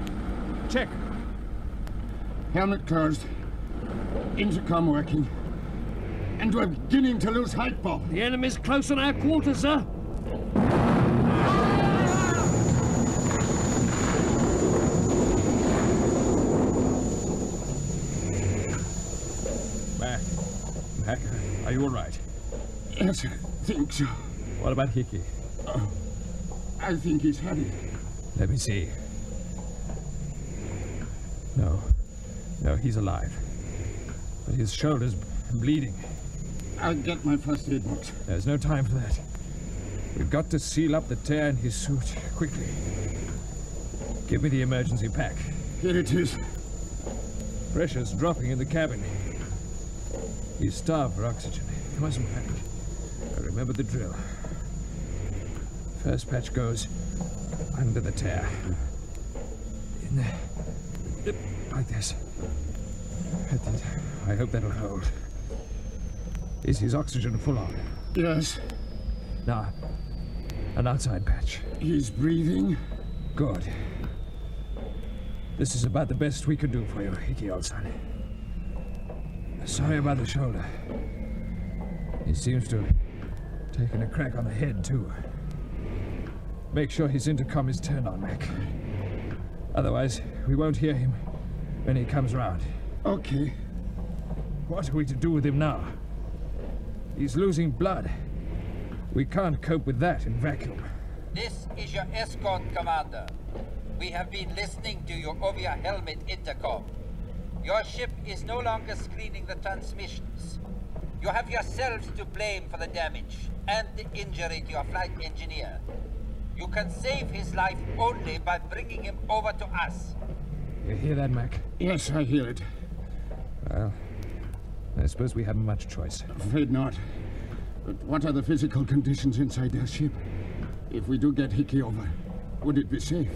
Check. Helmet closed. Intercom working. And we're beginning to lose height, Bob. The enemy's close on our quarter, sir. you all right? Yes, I think so. What about Hickey? I think he's had it. Let me see. No. No, he's alive. But his shoulder's bleeding. I'll get my first aid box. There's no time for that. We've got to seal up the tear in his suit, quickly. Give me the emergency pack. Here it is. Pressure's dropping in the cabin. He's starved for oxygen. He mustn't panic. I remember the drill. First patch goes under the tear. In there. Like this. I hope that'll hold. Is his oxygen full on? Yes. Now, an outside patch. He's breathing. Good. This is about the best we could do for you, Hickey, old son. Sorry about the shoulder. He seems to have taken a crack on the head, too. Make sure his intercom is turned on, Mac. Otherwise, we won't hear him when he comes round. Okay. What are we to do with him now? He's losing blood. We can't cope with that in vacuum. This is your escort, Commander. We have been listening to you over your helmet intercom. Your ship is no longer screening the transmissions. You have yourselves to blame for the damage and the injury to your flight engineer. You can save his life only by bringing him over to us. You hear that, Mac? Yes, I hear it. Well, I suppose we haven't much choice. Afraid not. But what are the physical conditions inside their ship? If we do get Hickey over, would it be safe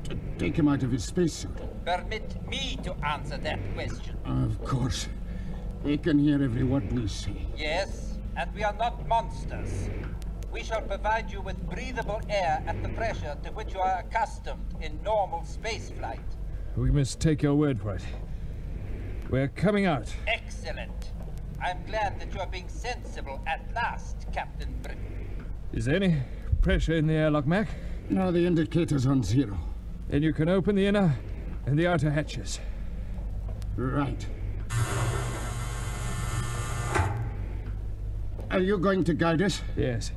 to take him out of his spacesuit? Permit me to answer that question. Of course. They can hear every word we say. Yes, and we are not monsters. We shall provide you with breathable air at the pressure to which you are accustomed in normal space flight. We must take your word for it. We're coming out. Excellent. I'm glad that you are being sensible at last, Captain Britain. Is there any pressure in the airlock, Mac? No, the indicator's on 0. Then you can open the inner and the outer hatches. Right. Are you going to guide us? Yes.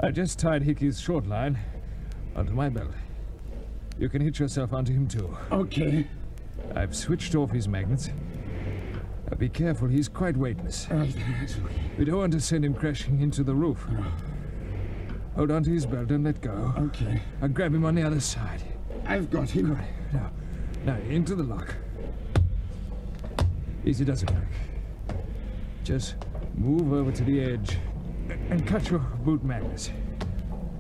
I just tied Hickey's short line onto my belt. You can hitch yourself onto him too. Okay. I've switched off his magnets. Now be careful, he's quite weightless. Right, that's okay. We don't want to send him crashing into the roof. No. Hold onto his belt and let go. Okay. I'll grab him on the other side. I've got him. Now, into the lock. Easy does it, Mac. Just move over to the edge and cut your boot magnets.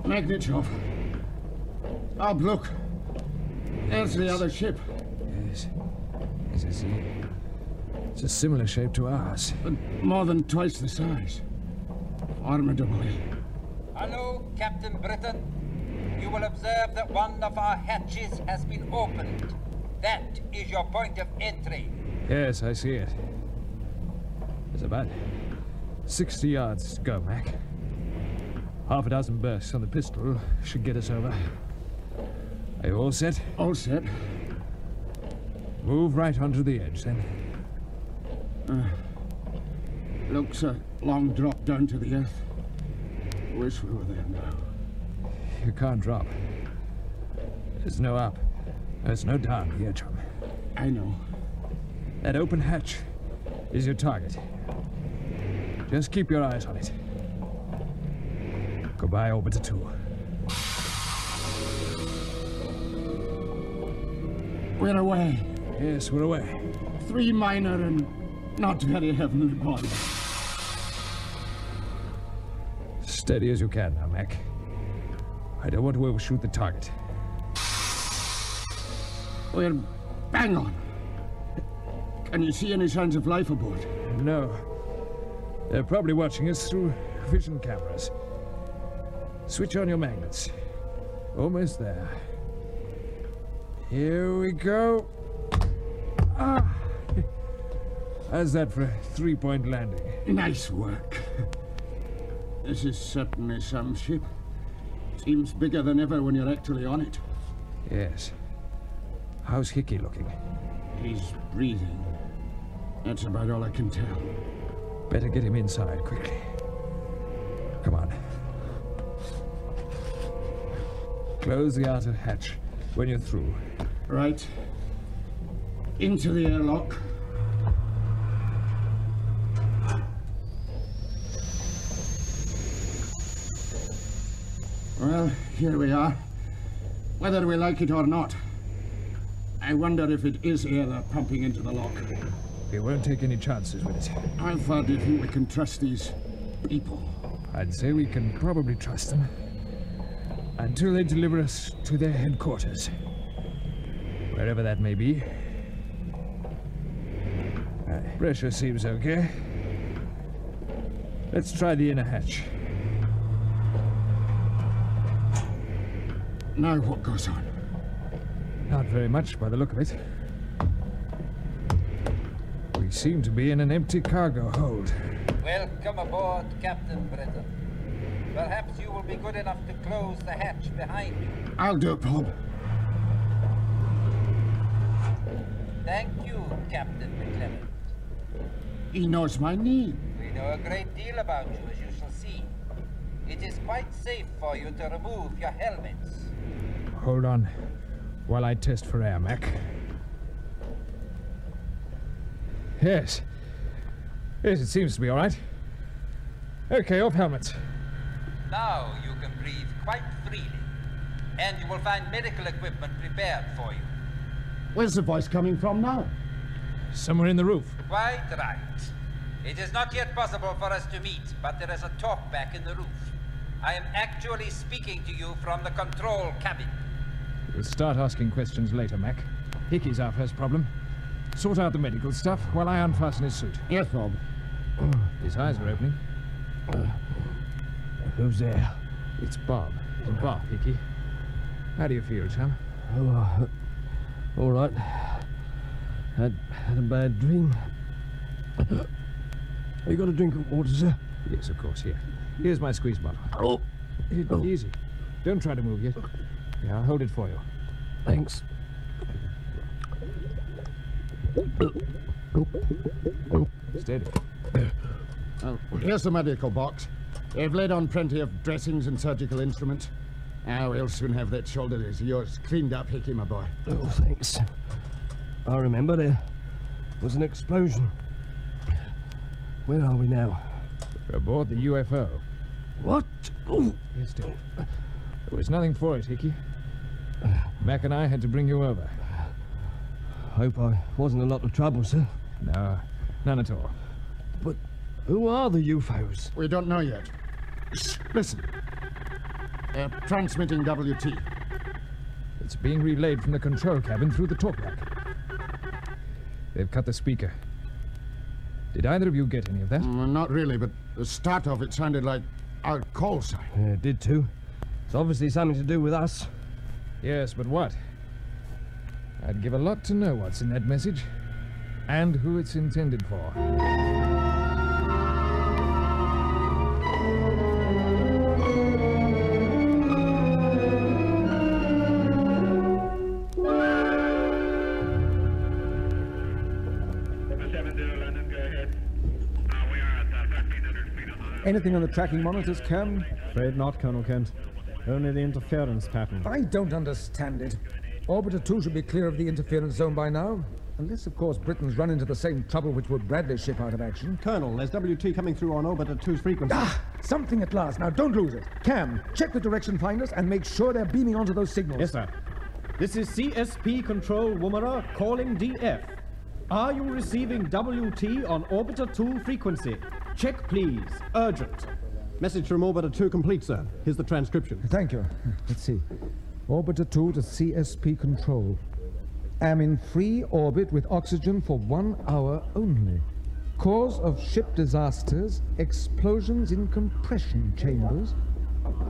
Magnets off. Bob, look. There's the other ship. Yes. As I see, it's a similar shape to ours. But more than twice the size. Formidable. Hello, Captain Britain. You will observe that one of our hatches has been opened. That is your point of entry. Yes, I see it. There's about 60 yards to go, Mac. Half a dozen bursts on the pistol should get us over. Are you all set? All set. Move right onto the edge, then. Looks a long drop down to the earth. Wish we were there now. You can't drop. There's no up. There's no down here, chum. I know. That open hatch is your target. Just keep your eyes on it. Goodbye, Orbiter 2. We're away. Yes, we're away. 3 minor and not very heavenly bodies. Steady as you can now, Mac. I don't want to overshoot the target. We're bang on. Can you see any signs of life aboard? No. They're probably watching us through vision cameras. Switch on your magnets. Almost there. Here we go. Ah! How's that for a 3-point landing? Nice work. This is certainly some ship. Seems bigger than ever when you're actually on it. Yes. How's Hickey looking? He's breathing. That's about all I can tell. Better get him inside quickly. Come on. Close the outer hatch when you're through. Right. Into the airlock. Well, here we are. Whether we like it or not. I wonder if it is air they're pumping into the lock. We won't take any chances with it. How far do you think we can trust these people? I'd say we can probably trust them. Until they deliver us to their headquarters. Wherever that may be. Pressure seems okay. Let's try the inner hatch. Now what goes on? Not very much by the look of it. We seem to be in an empty cargo hold. Welcome aboard, Captain Britton. Perhaps you will be good enough to close the hatch behind you. I'll do it, Bob. Thank you, Captain McClellan. He knows my name. We know a great deal about you, as you shall see. It is quite safe for you to remove your helmets. Hold on, while I test for air, Mac. Yes. Yes, it seems to be all right. Okay, off helmets. Now you can breathe quite freely, and you will find medical equipment prepared for you. Where's the voice coming from now? Somewhere in the roof. Quite right. It is not yet possible for us to meet, but there is a talk back in the roof. I am actually speaking to you from the control cabin. We'll start asking questions later, Mac. Hickey's our first problem. Sort out the medical stuff while I unfasten his suit. Yes, Bob. His eyes are opening. Who's there? It's Bob. Bob, Hickey. How do you feel, chum? Oh, all right. Had a bad dream. You got a drink of water, sir? Yes, of course, here. Here's my squeeze bottle. Easy. Don't try to move yet. Yeah, I'll hold it for you. Thanks. Steady. Well, here's the medical box. They've laid on plenty of dressings and surgical instruments. Now we'll soon have that shoulder of yours cleaned up, Hickey, my boy. Oh, thanks. I remember there was an explosion. Where are we now? Aboard the UFO. What? Oh. Yes, dear. There was nothing for it, Hickey. Mac and I had to bring you over. Hope I wasn't a lot of trouble, sir. No, none at all. But who are the UFOs? We don't know yet. Shh, listen. They're transmitting WT. It's being relayed from the control cabin through the talkback. They've cut the speaker. Did either of you get any of that? Not really, but the start of it sounded like our call sign. It did too. It's obviously something to do with us. Yes, but what? I'd give a lot to know what's in that message and who it's intended for. Anything on the tracking monitors, Cam? Afraid not, Colonel Kent. Only the interference pattern. I don't understand it. Orbiter 2 should be clear of the interference zone by now. Unless, of course, Britain's run into the same trouble which put Bradley's ship out of action. Colonel, there's WT coming through on Orbiter 2's frequency. Ah! Something at last. Now, don't lose it. Cam, check the direction finders and make sure they're beaming onto those signals. Yes, sir. This is CSP Control Woomera calling DF. Are you receiving WT on Orbiter 2 frequency? Check, please. Urgent. Message from Orbiter 2 complete, sir. Here's the transcription. Thank you. Let's see. Orbiter 2 to CSP Control. Am in free orbit with oxygen for 1 hour only. Cause of ship disasters, explosions in compression chambers.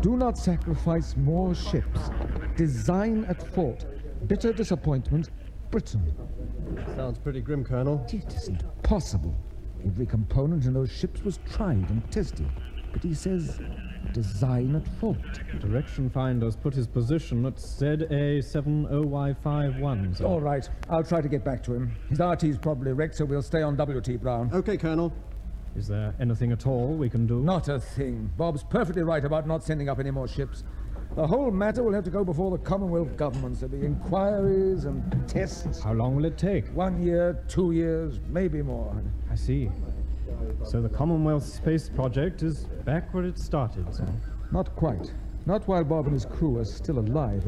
Do not sacrifice more ships. Design at fault. Bitter disappointment, Britain. Sounds pretty grim, Colonel. It isn't possible. Every component in those ships was tried and tested. But he says, design at fault. Direction finders put his position at ZA70Y51, sir. All right. I'll try to get back to him. His RT's probably wrecked, so we'll stay on WT, Brown. Okay, Colonel. Is there anything at all we can do? Not a thing. Bob's perfectly right about not sending up any more ships. The whole matter will have to go before the Commonwealth governments. There'll be inquiries and tests. How long will it take? 1 year, 2 years, maybe more. I see. So the Commonwealth Space Project is back where it started, sir? Not quite. Not while Bob and his crew are still alive.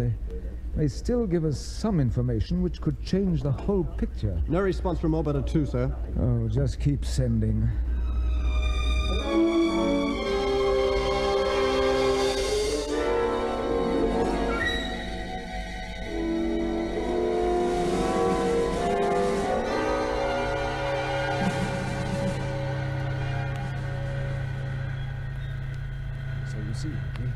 They still give us some information which could change the whole picture. No response from Orbiter 2, sir. Oh, just keep sending. So you see, Ricky,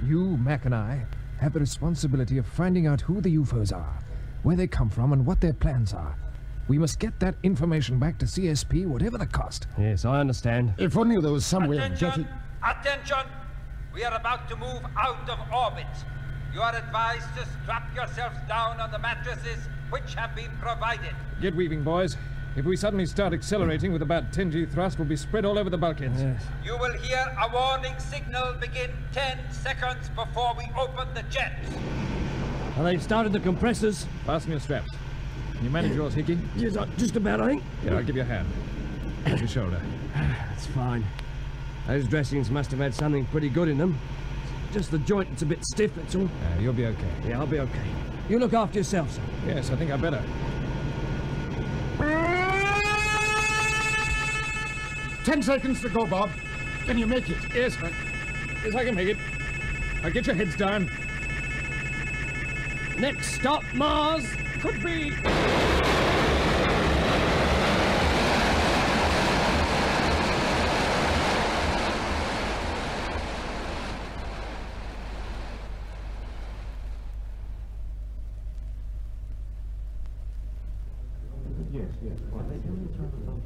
you, Mac, and I have the responsibility of finding out who the UFOs are, where they come from, and what their plans are. We must get that information back to CSP, whatever the cost. Yes, I understand. If only there was some way of Attention! getting... Attention! We are about to move out of orbit. You are advised to strap yourselves down on the mattresses which have been provided. Get weaving, boys. If we suddenly start accelerating with about 10G thrust, we'll be spread all over the bulkheads. Yes. You will hear a warning signal begin 10 seconds before we open the jets. And they've started the compressors. Fasten your straps. Can you manage yours, Hickey? Yes, just about, I think. Yeah, I'll give you a hand. How's your shoulder? That's fine. Those dressings must have had something pretty good in them. Just the joint that's a bit stiff, that's all. You'll be okay. Yeah, I'll be okay. You look after yourself, sir. Yes, I think I better. 10 seconds to go, Bob. Can you make it? Yes, I can make it. I'll get your heads down. Next stop, Mars. Could be...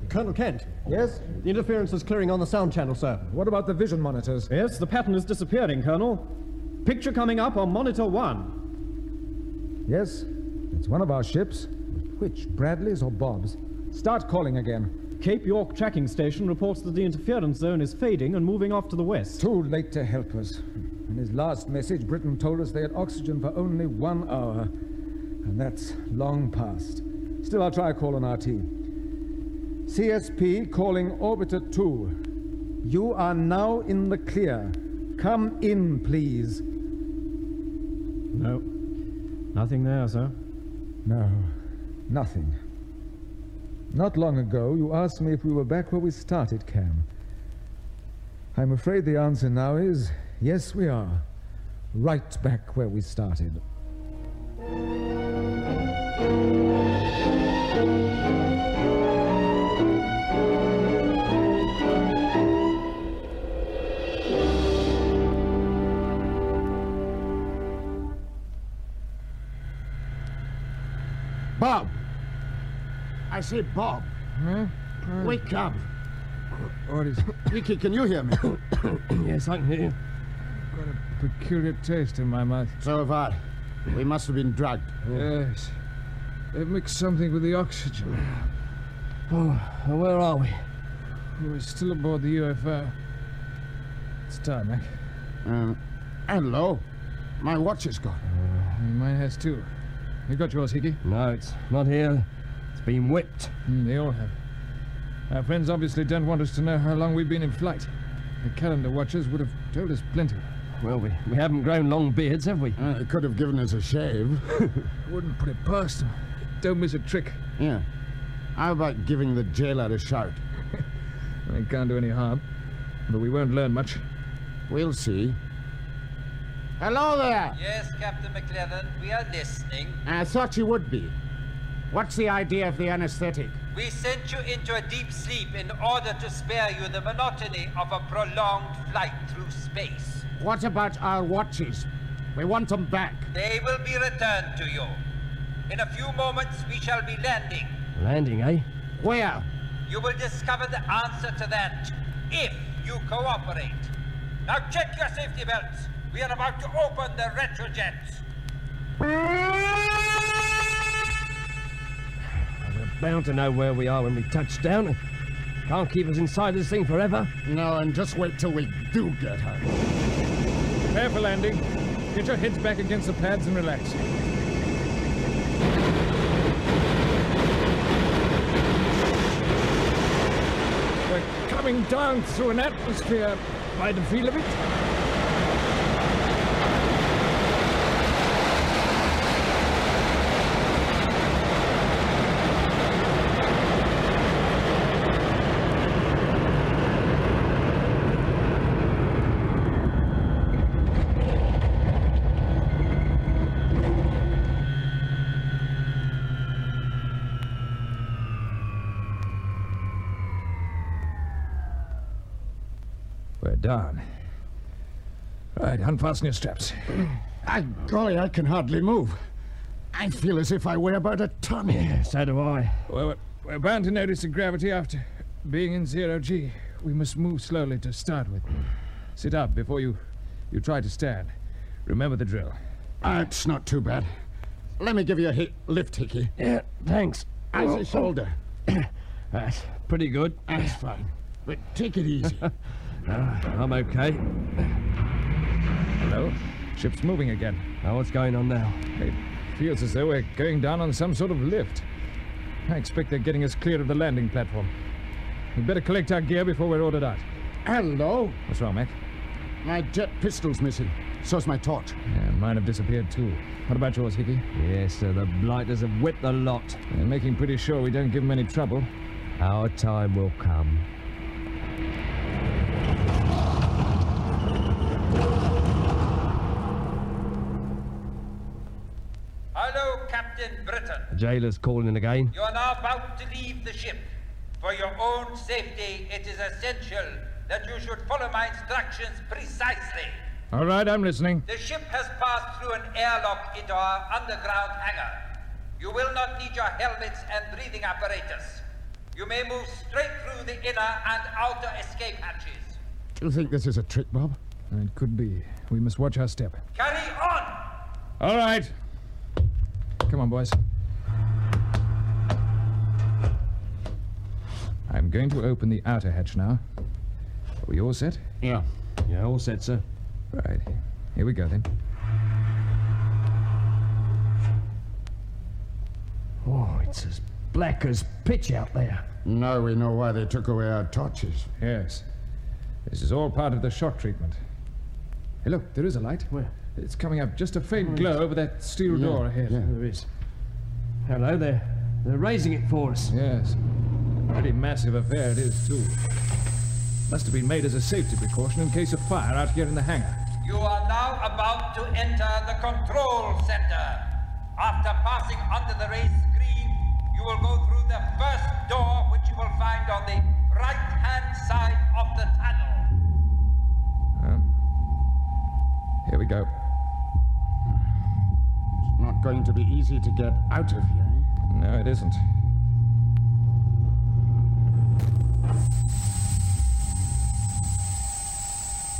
Colonel Kent. Yes? The interference is clearing on the sound channel, sir. What about the vision monitors? Yes, the pattern is disappearing, Colonel. Picture coming up on Monitor 1. Yes, it's one of our ships. Which, Bradley's or Bob's? Start calling again. Cape York tracking station reports that the interference zone is fading and moving off to the west. Too late to help us. In his last message, Britain told us they had oxygen for only 1 hour. And that's long past. Still, I'll try a call on RT. CSP calling Orbiter 2. You are now in the clear. Come in, please. No. Nothing there, sir. No, nothing. Not long ago, you asked me if we were back where we started, Cam. I'm afraid the answer now is yes, we are. Right back where we started. Bob! I say, Bob. Huh? Wake up. What is... Ricky, can you hear me? Yes, I can hear you. Got a peculiar taste in my mouth. So have I. We must have been drugged. Yes. They've mixed something with the oxygen. Oh, well, where are we? We're still aboard the UFO. It's time, Mac. Hello. My watch is gone. Mine has too. You got yours, Hickey? No, it's not here. It's been whipped. They all have. Our friends obviously don't want us to know how long we've been in flight. The calendar watchers would have told us plenty. Well, we haven't grown long beards, have we? They could have given us a shave. Wouldn't put it past them. Don't miss a trick. Yeah. How about giving the jailer a shout? They can't do any harm. But we won't learn much. We'll see. Hello there! Yes, Captain McClellan, we are listening. I thought you would be. What's the idea of the anesthetic? We sent you into a deep sleep in order to spare you the monotony of a prolonged flight through space. What about our watches? We want them back. They will be returned to you. In a few moments, we shall be landing. Landing, eh? Where? You will discover the answer to that if you cooperate. Now check your safety belts. We are about to open the retrojets. We're bound to know where we are when we touch down. Can't keep us inside this thing forever. No, and just wait till we do get her. Prepare for landing. Get your heads back against the pads and relax. We're coming down through an atmosphere by the feel of it. We're done. Right, unfasten your straps. Golly, I can hardly move. I feel as if I weigh about a ton. Yeah, so do I. Well, we're bound to notice the gravity after being in 0G. We must move slowly to start with. Sit up before you try to stand. Remember the drill. It's not too bad. Let me give you a lift, Hickey. Yeah, thanks. How's your shoulder? That's pretty good. That's fine. But take it easy. I'm okay. Hello? Ship's moving again. What's going on now? It feels as though we're going down on some sort of lift. I expect they're getting us clear of the landing platform. We'd better collect our gear before we're ordered out. Hello? What's wrong, Mac? My jet pistol's missing. So's my torch. Yeah, mine have disappeared too. What about yours, Hickey? Yes, sir, the blighters have whipped the lot. They're making pretty sure we don't give them any trouble. Our time will come. Hello, Captain Britain. The jailer's calling in again. You are now about to leave the ship. For your own safety, it is essential that you should follow my instructions precisely. All right, I'm listening. The ship has passed through an airlock into our underground hangar. You will not need your helmets and breathing apparatus. You may move straight through the inner and outer escape hatches. Do you think this is a trick, Bob? It could be. We must watch our step. Carry on! All right. Come on, boys. I'm going to open the outer hatch now. Are we all set? Yeah. Yeah, all set, sir. Right. Here we go, then. Oh, it's as black as pitch out there. Now we know why they took away our torches. Yes. This is all part of the shock treatment. Hey, look, there is a light. Where? It's coming up, just a faint glow over that steel door ahead. Yeah. There is. Hello, they're raising it for us. Yes. Pretty massive affair it is, too. Must have been made as a safety precaution in case of fire out here in the hangar. You are now about to enter the control center. After passing under the raised screen, you will go through the first door, which you will find on the right-hand side of the tunnel. Here we go. It's not going to be easy to get out of here, eh? No, it isn't.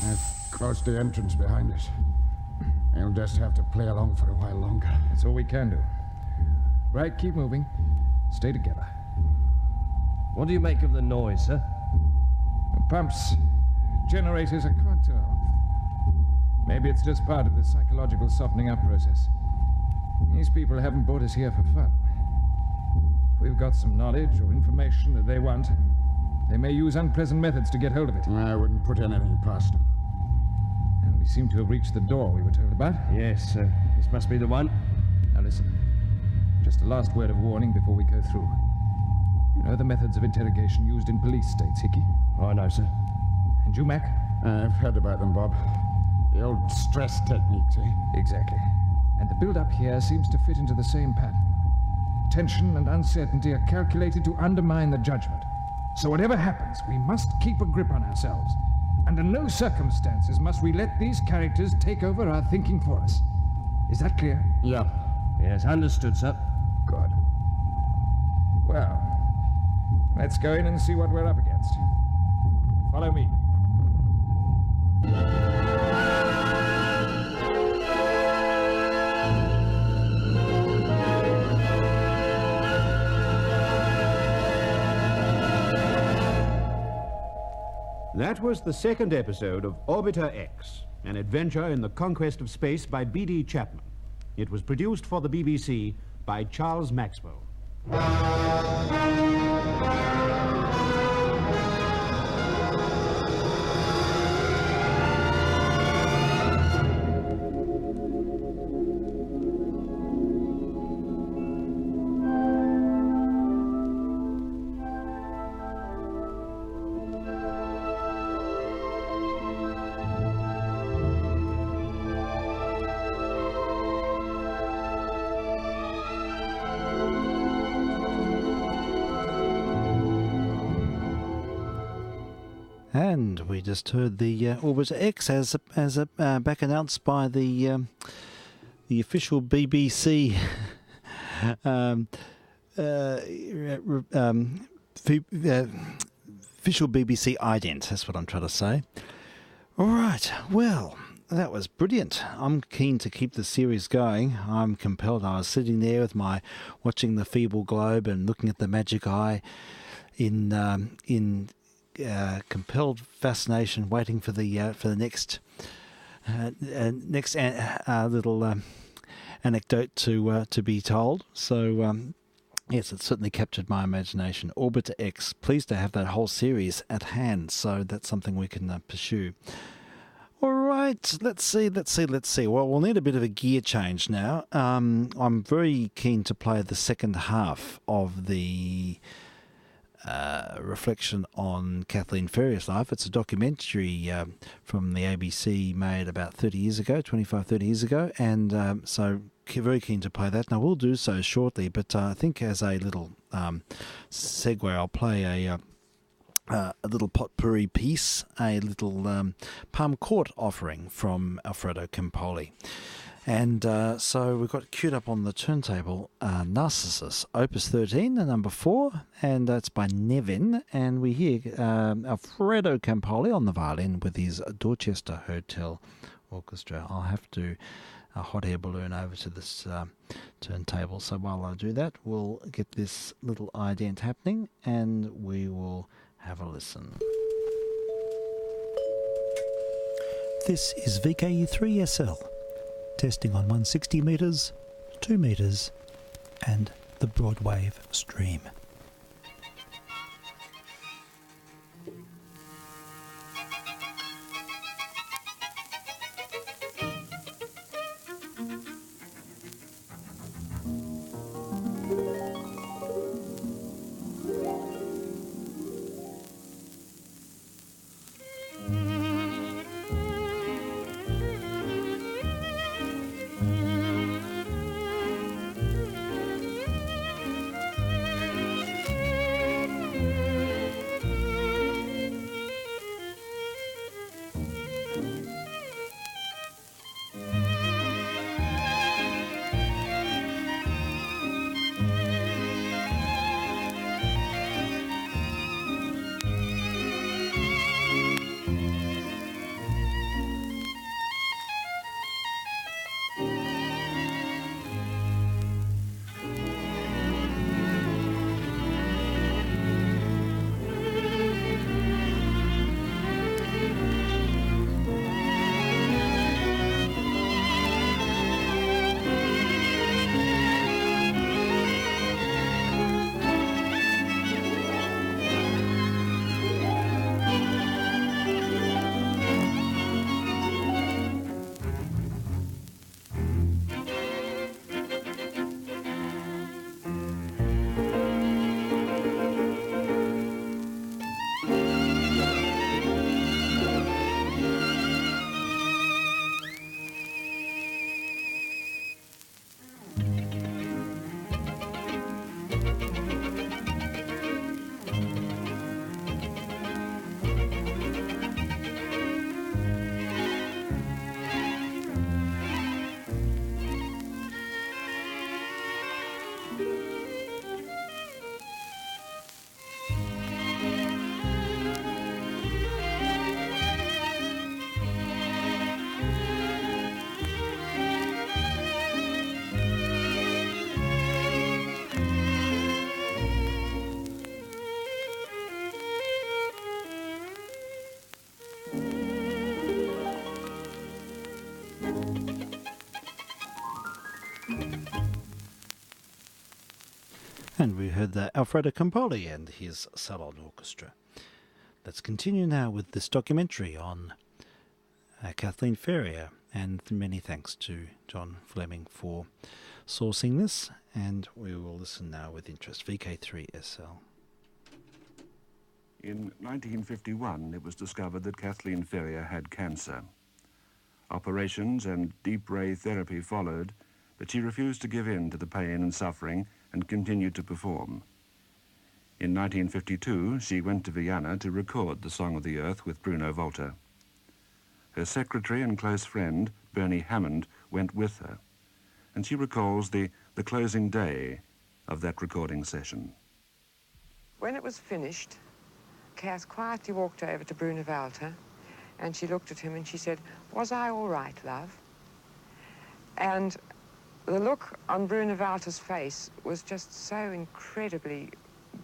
I've closed the entrance behind us. We'll just have to play along for a while longer. That's all we can do. Right, keep moving. Stay together. What do you make of the noise, sir? Pumps, generators, I can't tell. Maybe it's just part of the psychological softening up process. These people haven't brought us here for fun. If we've got some knowledge or information that they want, they may use unpleasant methods to get hold of it. I wouldn't put anything past them. And we seem to have reached the door we were told about. Yes, sir. This must be the one. Now listen. Just a last word of warning before we go through. You know the methods of interrogation used in police states, Hickey? I know, sir. And you, Mac? I've heard about them, Bob. The old stress techniques, eh? Exactly. And the build-up here seems to fit into the same pattern. Tension and uncertainty are calculated to undermine the judgment. So whatever happens, we must keep a grip on ourselves. Under no circumstances must we let these characters take over our thinking for us. Is that clear? Yeah. Yes, understood, sir. Good. Well, let's go in and see what we're up against. Follow me. That was the second episode of Orbiter X, an adventure in the conquest of space by B.D. Chapman. It was produced for the BBC by Charles Maxwell. And we just heard the Orbiter X as back announced by the official BBC official BBC ident. That's what I'm trying to say. All right. Well, that was brilliant. I'm keen to keep the series going. I'm compelled. I was sitting there with watching the feeble globe and looking at the magic eye in compelled fascination, waiting for the next little anecdote to be told. So yes, it certainly captured my imagination. Orbiter X. Pleased to have that whole series at hand. So that's something we can pursue. All right, let's see. Well, we'll need a bit of a gear change now. I'm very keen to play the second half of the reflection on Kathleen Ferrier's life. It's a documentary from the ABC made about 30 years ago, and so very keen to play that. Now, we'll do so shortly, but I think as a little segue, I'll play a little potpourri piece, a little Palm Court offering from Alfredo Campoli. And so we've got queued up on the turntable Narcissus, Opus 13, the number 4, and it's by Nevin. And we hear Alfredo Campoli on the violin with his Dorchester Hotel Orchestra. I'll have to hot air balloon over to this turntable. So while I do that, we'll get this little ident happening and we will have a listen. This is VK3SL. Testing on 160 metres, 2 metres, and the broadwave stream. And we heard the Alfredo Campoli and his Salon Orchestra. Let's continue now with this documentary on Kathleen Ferrier, and many thanks to John Fleming for sourcing this, and we will listen now with interest. VK3SL. In 1951, it was discovered that Kathleen Ferrier had cancer. Operations and deep ray therapy followed, but she refused to give in to the pain and suffering and continued to perform. In 1952, she went to Vienna to record The Song of the Earth with Bruno Walter. Her secretary and close friend, Bernie Hammond, went with her, and she recalls the closing day of that recording session. When it was finished, Kath quietly walked over to Bruno Walter, and she looked at him and she said, "Was I all right, love?" And the look on Bruno Walter's face was just so incredibly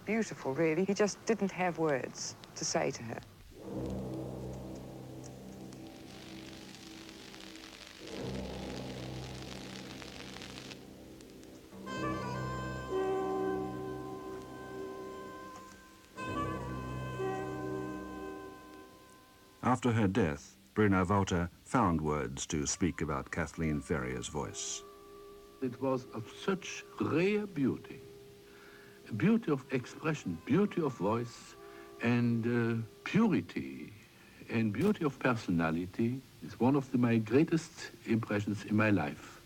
beautiful, really. He just didn't have words to say to her. After her death, Bruno Walter found words to speak about Kathleen Ferrier's voice. It was of such rare beauty, beauty of expression, beauty of voice, and purity, and beauty of personality. It's one of my greatest impressions in my life.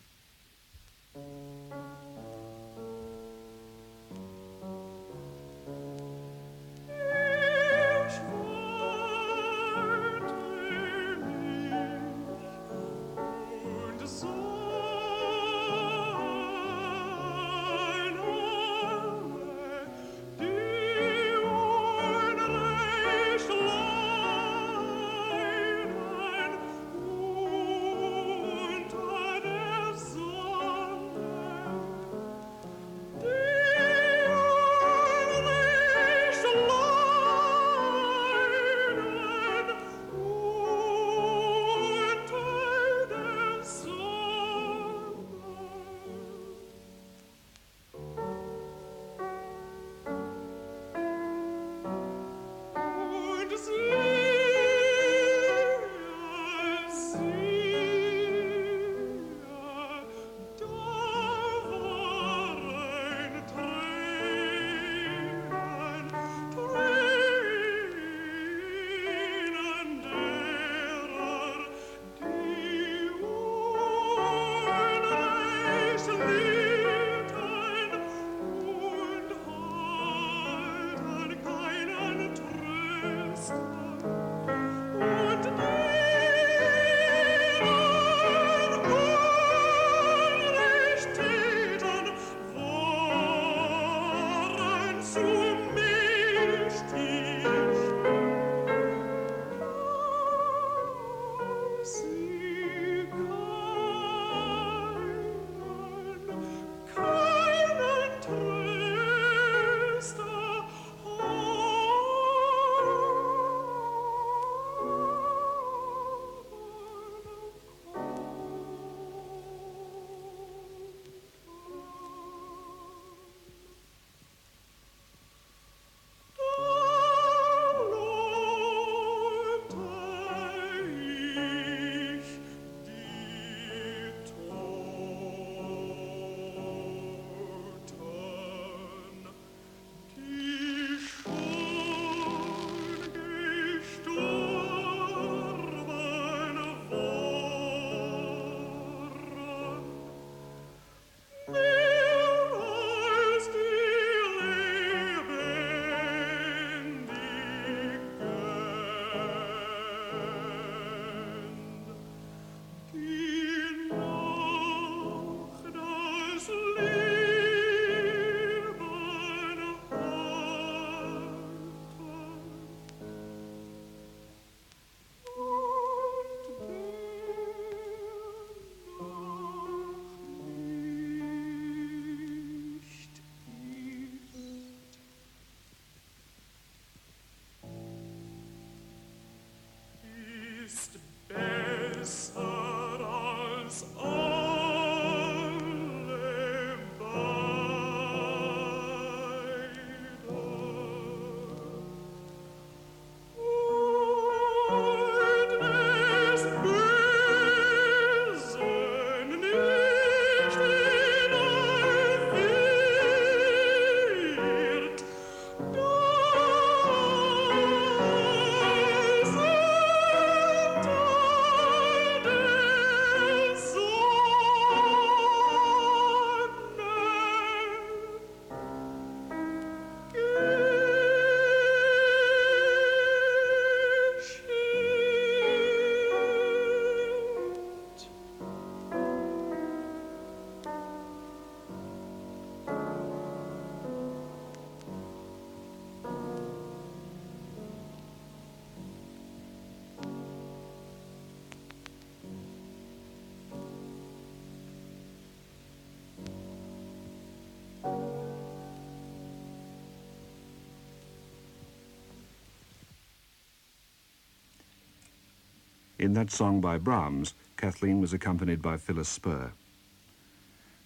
In that song by Brahms, Kathleen was accompanied by Phyllis Spur.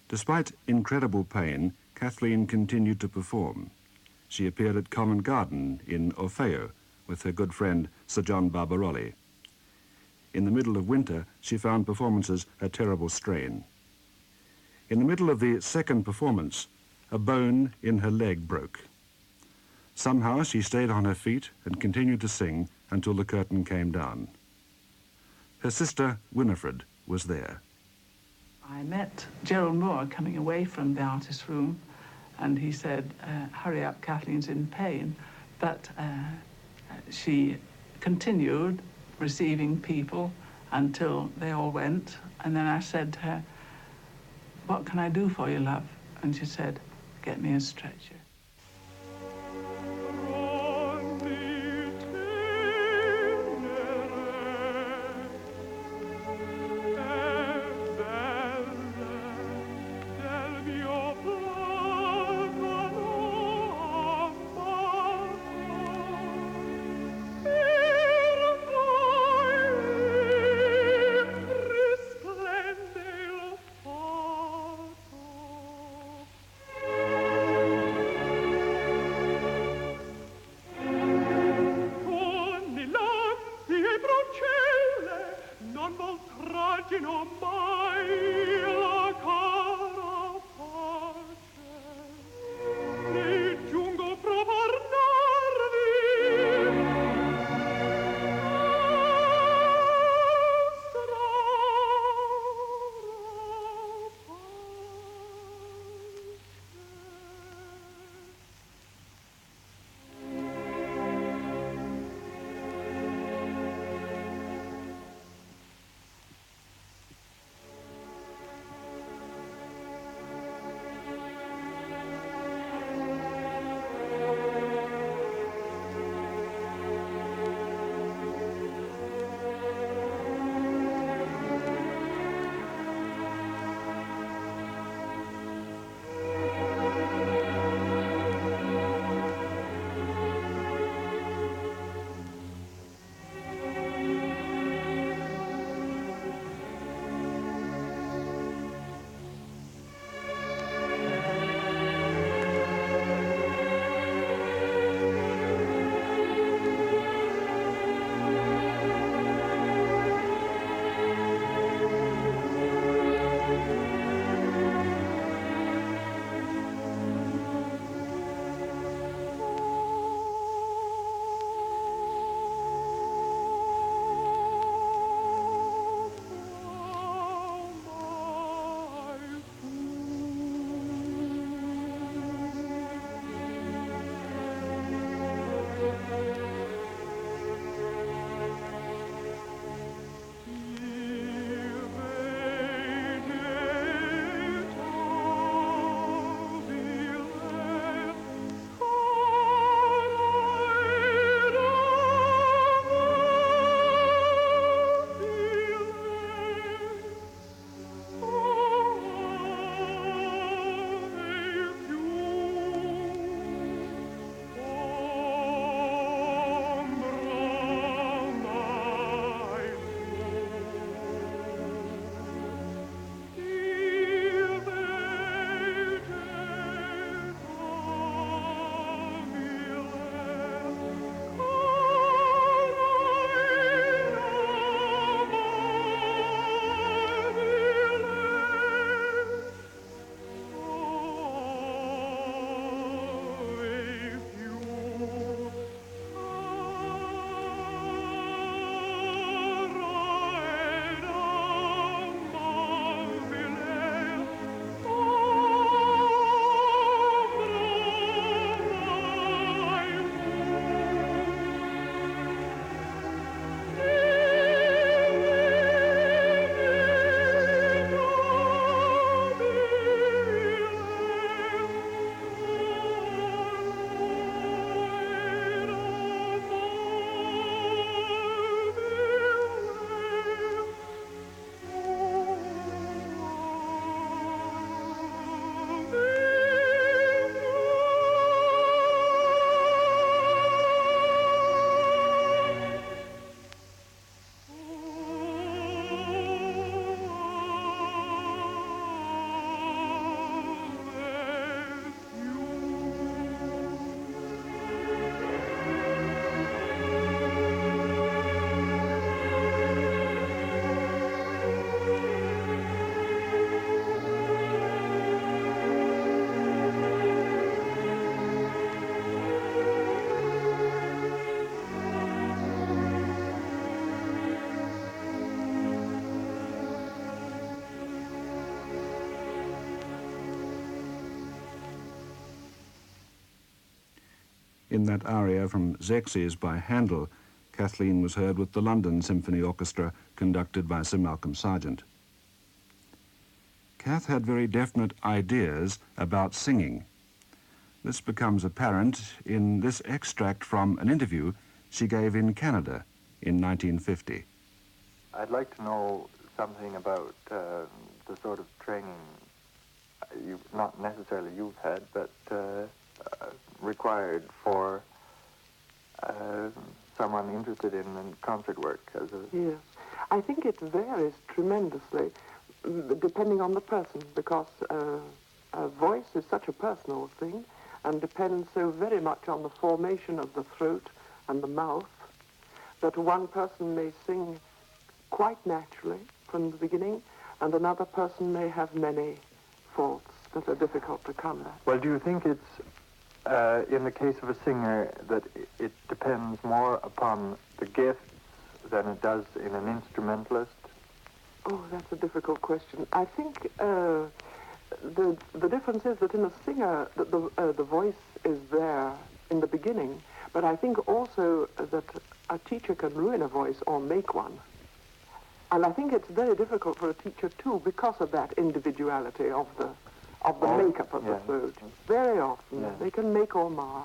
Despite incredible pain, Kathleen continued to perform. She appeared at Covent Garden in Orfeo with her good friend Sir John Barbarolli. In the middle of winter, she found performances a terrible strain. In the middle of the second performance, a bone in her leg broke. Somehow she stayed on her feet and continued to sing until the curtain came down. Her sister, Winifred, was there. I met Gerald Moore coming away from the artist's room, and he said, hurry up, Kathleen's in pain. But she continued receiving people until they all went. And then I said to her, what can I do for you, love? And she said, get me a stretcher. In that aria from Xerxes by Handel, Kathleen was heard with the London Symphony Orchestra, conducted by Sir Malcolm Sargent. Kath had very definite ideas about singing. This becomes apparent in this extract from an interview she gave in Canada in 1950. I'd like to know something about the sort of training not necessarily you've had, but required for someone interested in concert work. Yes, I think it varies tremendously depending on the person, because a voice is such a personal thing and depends so very much on the formation of the throat and the mouth that one person may sing quite naturally from the beginning and another person may have many faults that are difficult to come at. Well, do you think it's, in the case of a singer, that it depends more upon the gifts than it does in an instrumentalist? Oh, that's a difficult question. I think the difference is that in a singer, the voice is there in the beginning, but I think also that a teacher can ruin a voice or make one. And I think it's very difficult for a teacher too, because of that individuality of the makeup of the throat. Very often they can make or mar.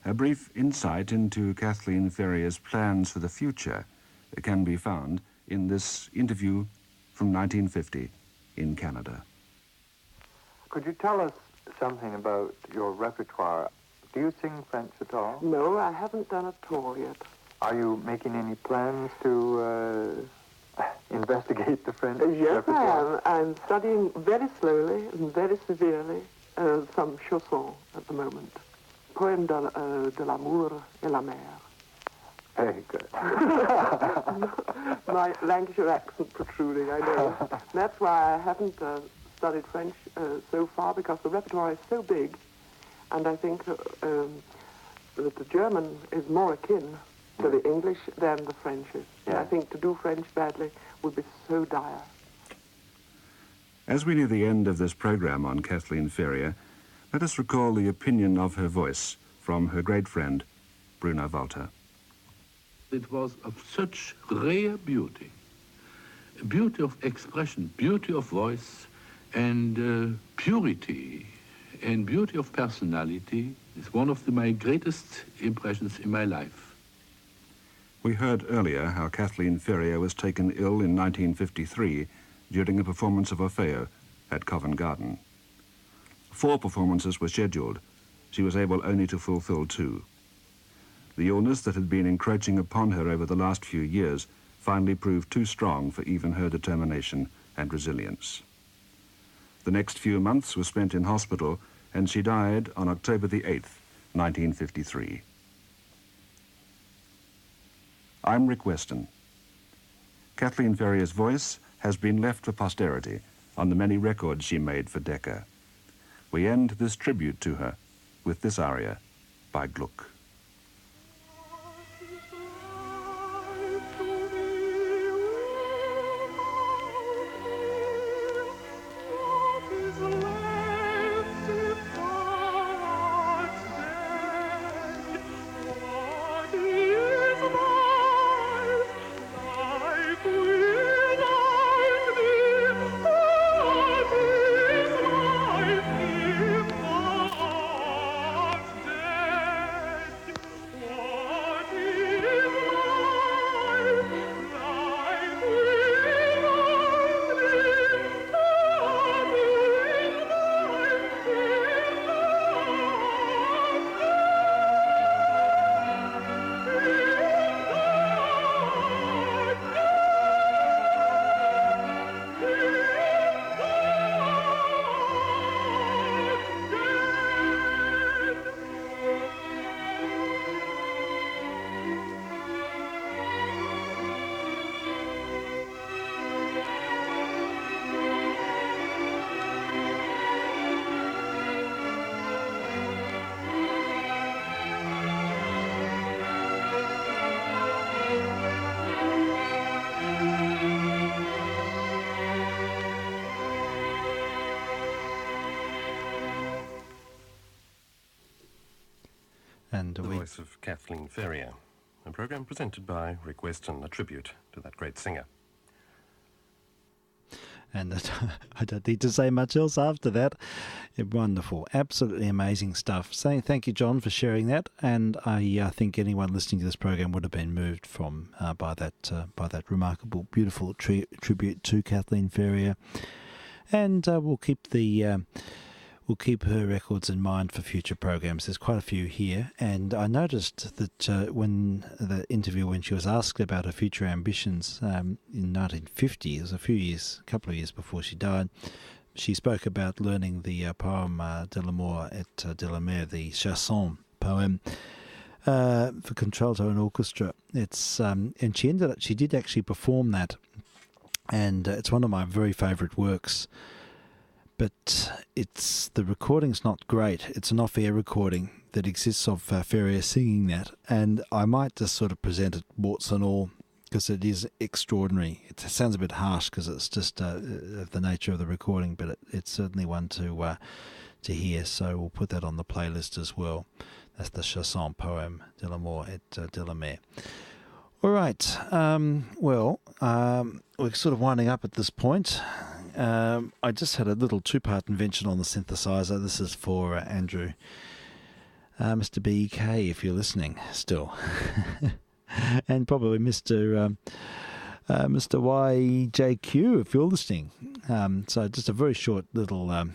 A brief insight into Kathleen Ferrier's plans for the future can be found in this interview from 1950 in Canada. Could you tell us something about your repertoire? Do you sing French at all? No, I haven't done it at all yet. Are you making any plans to investigate the French Yes, repertoire? I am. I'm studying very slowly and very severely some chansons at the moment. Poème de l'amour et la mer. Very good. My Lancashire accent protruding, I know. That's why I haven't studied French so far, because the repertoire is so big, and I think that the German is more akin to the English than the French is. And I think to do French badly would be so dire. As we near the end of this program on Kathleen Ferrier, let us recall the opinion of her voice from her great friend, Bruno Walter. It was of such rare beauty, beauty of expression, beauty of voice, and purity, and beauty of personality is one of my greatest impressions in my life. We heard earlier how Kathleen Ferrier was taken ill in 1953 during a performance of Orfeo at Covent Garden. 4 performances were scheduled. She was able only to fulfill 2. The illness that had been encroaching upon her over the last few years finally proved too strong for even her determination and resilience. The next few months were spent in hospital, and she died on October the 8th, 1953. I'm Rick Weston. Kathleen Ferrier's voice has been left for posterity on the many records she made for Decca. We end this tribute to her with this aria by Gluck. The voice of Kathleen Ferrier, a program presented by Rick Weston, a tribute to that great singer. And I don't need to say much else after that. Wonderful, absolutely amazing stuff. So thank you, John, for sharing that. And I think anyone listening to this program would have been moved from by that remarkable, beautiful tribute to Kathleen Ferrier. And we'll keep her records in mind for future programs. There's quite a few here, and I noticed that when the interview, when she was asked about her future ambitions in 1950, it was a couple of years before she died, she spoke about learning the poem de l'amour et de la mer, the chanson poem, for contralto and orchestra. It's and she did actually perform that, and it's one of my very favourite works. But the recording's not great. It's an off-air recording that exists of Ferrier singing that, and I might just sort of present it warts and all, because it is extraordinary. It sounds a bit harsh because it's just the nature of the recording, but it's certainly one to hear. So we'll put that on the playlist as well. That's the chanson poème de l'amour et de la mer. All right. We're sort of winding up at this point. I just had a little 2-part invention on the synthesizer. This is for Andrew. Mr. BK, if you're listening still, and probably Mr. YJQ, if you're listening. So just a very short little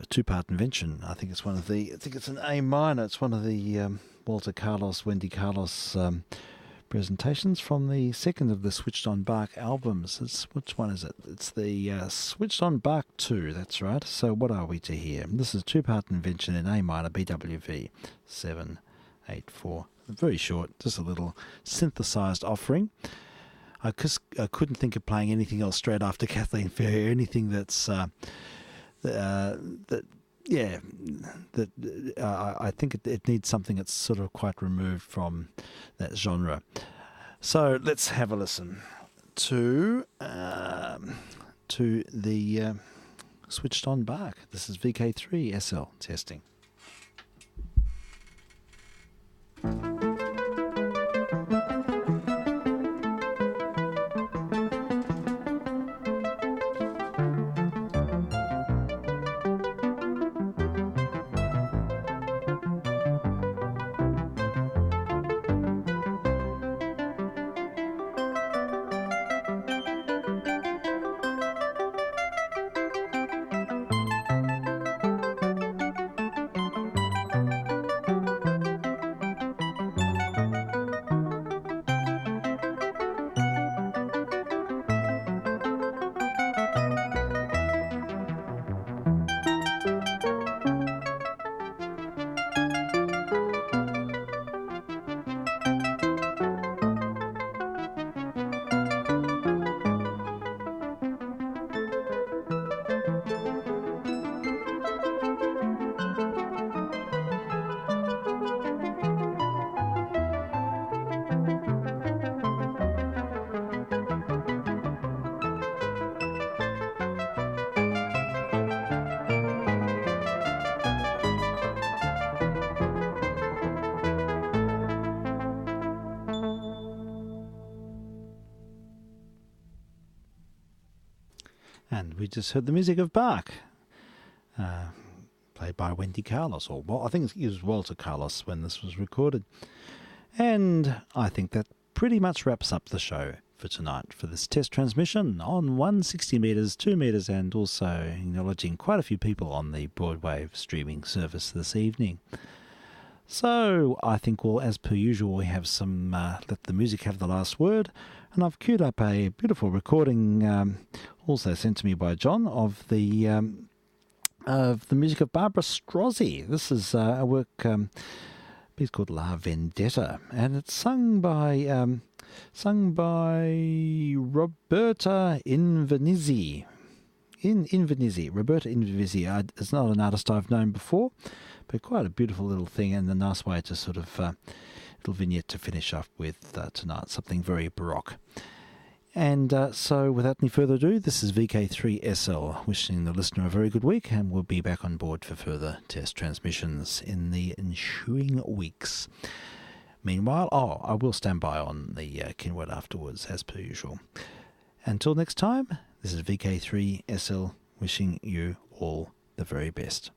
two-part invention. I think it's an A minor. It's one of the Walter Carlos, Wendy Carlos presentations from the second of the Switched on Bach albums. Which one is it? It's the Switched on Bach 2, that's right. So what are we to hear? This is a two-part invention in A minor, BWV 784. Very short, just a little synthesized offering. I couldn't think of playing anything else straight after Kathleen Ferrier, anything that's I think it needs something that's sort of quite removed from that genre. So let's have a listen to the Switched on Bach. This is VK3SL testing. And we just heard the music of Bach, played by Wendy Carlos, or well, I think it was Walter Carlos when this was recorded. And I think that pretty much wraps up the show for tonight for this test transmission on 160 metres, 2 metres, and also acknowledging quite a few people on the Broadwave streaming service this evening. So I think we'll, as per usual, we have some let the music have the last word. And I've queued up a beautiful recording, also sent to me by John, of the music of Barbara Strozzi. This is a work, piece called La Vendetta, and it's sung by Roberta Invernizzi. Roberta Invernizzi is not an artist I've known before, but quite a beautiful little thing and a nice way to sort of little vignette to finish up with tonight, something very baroque. And so without any further ado, this is VK3SL wishing the listener a very good week, and we'll be back on board for further test transmissions in the ensuing weeks. Meanwhile, I will stand by on the Kinward afterwards, as per usual. Until next time, this is VK3SL wishing you all the very best.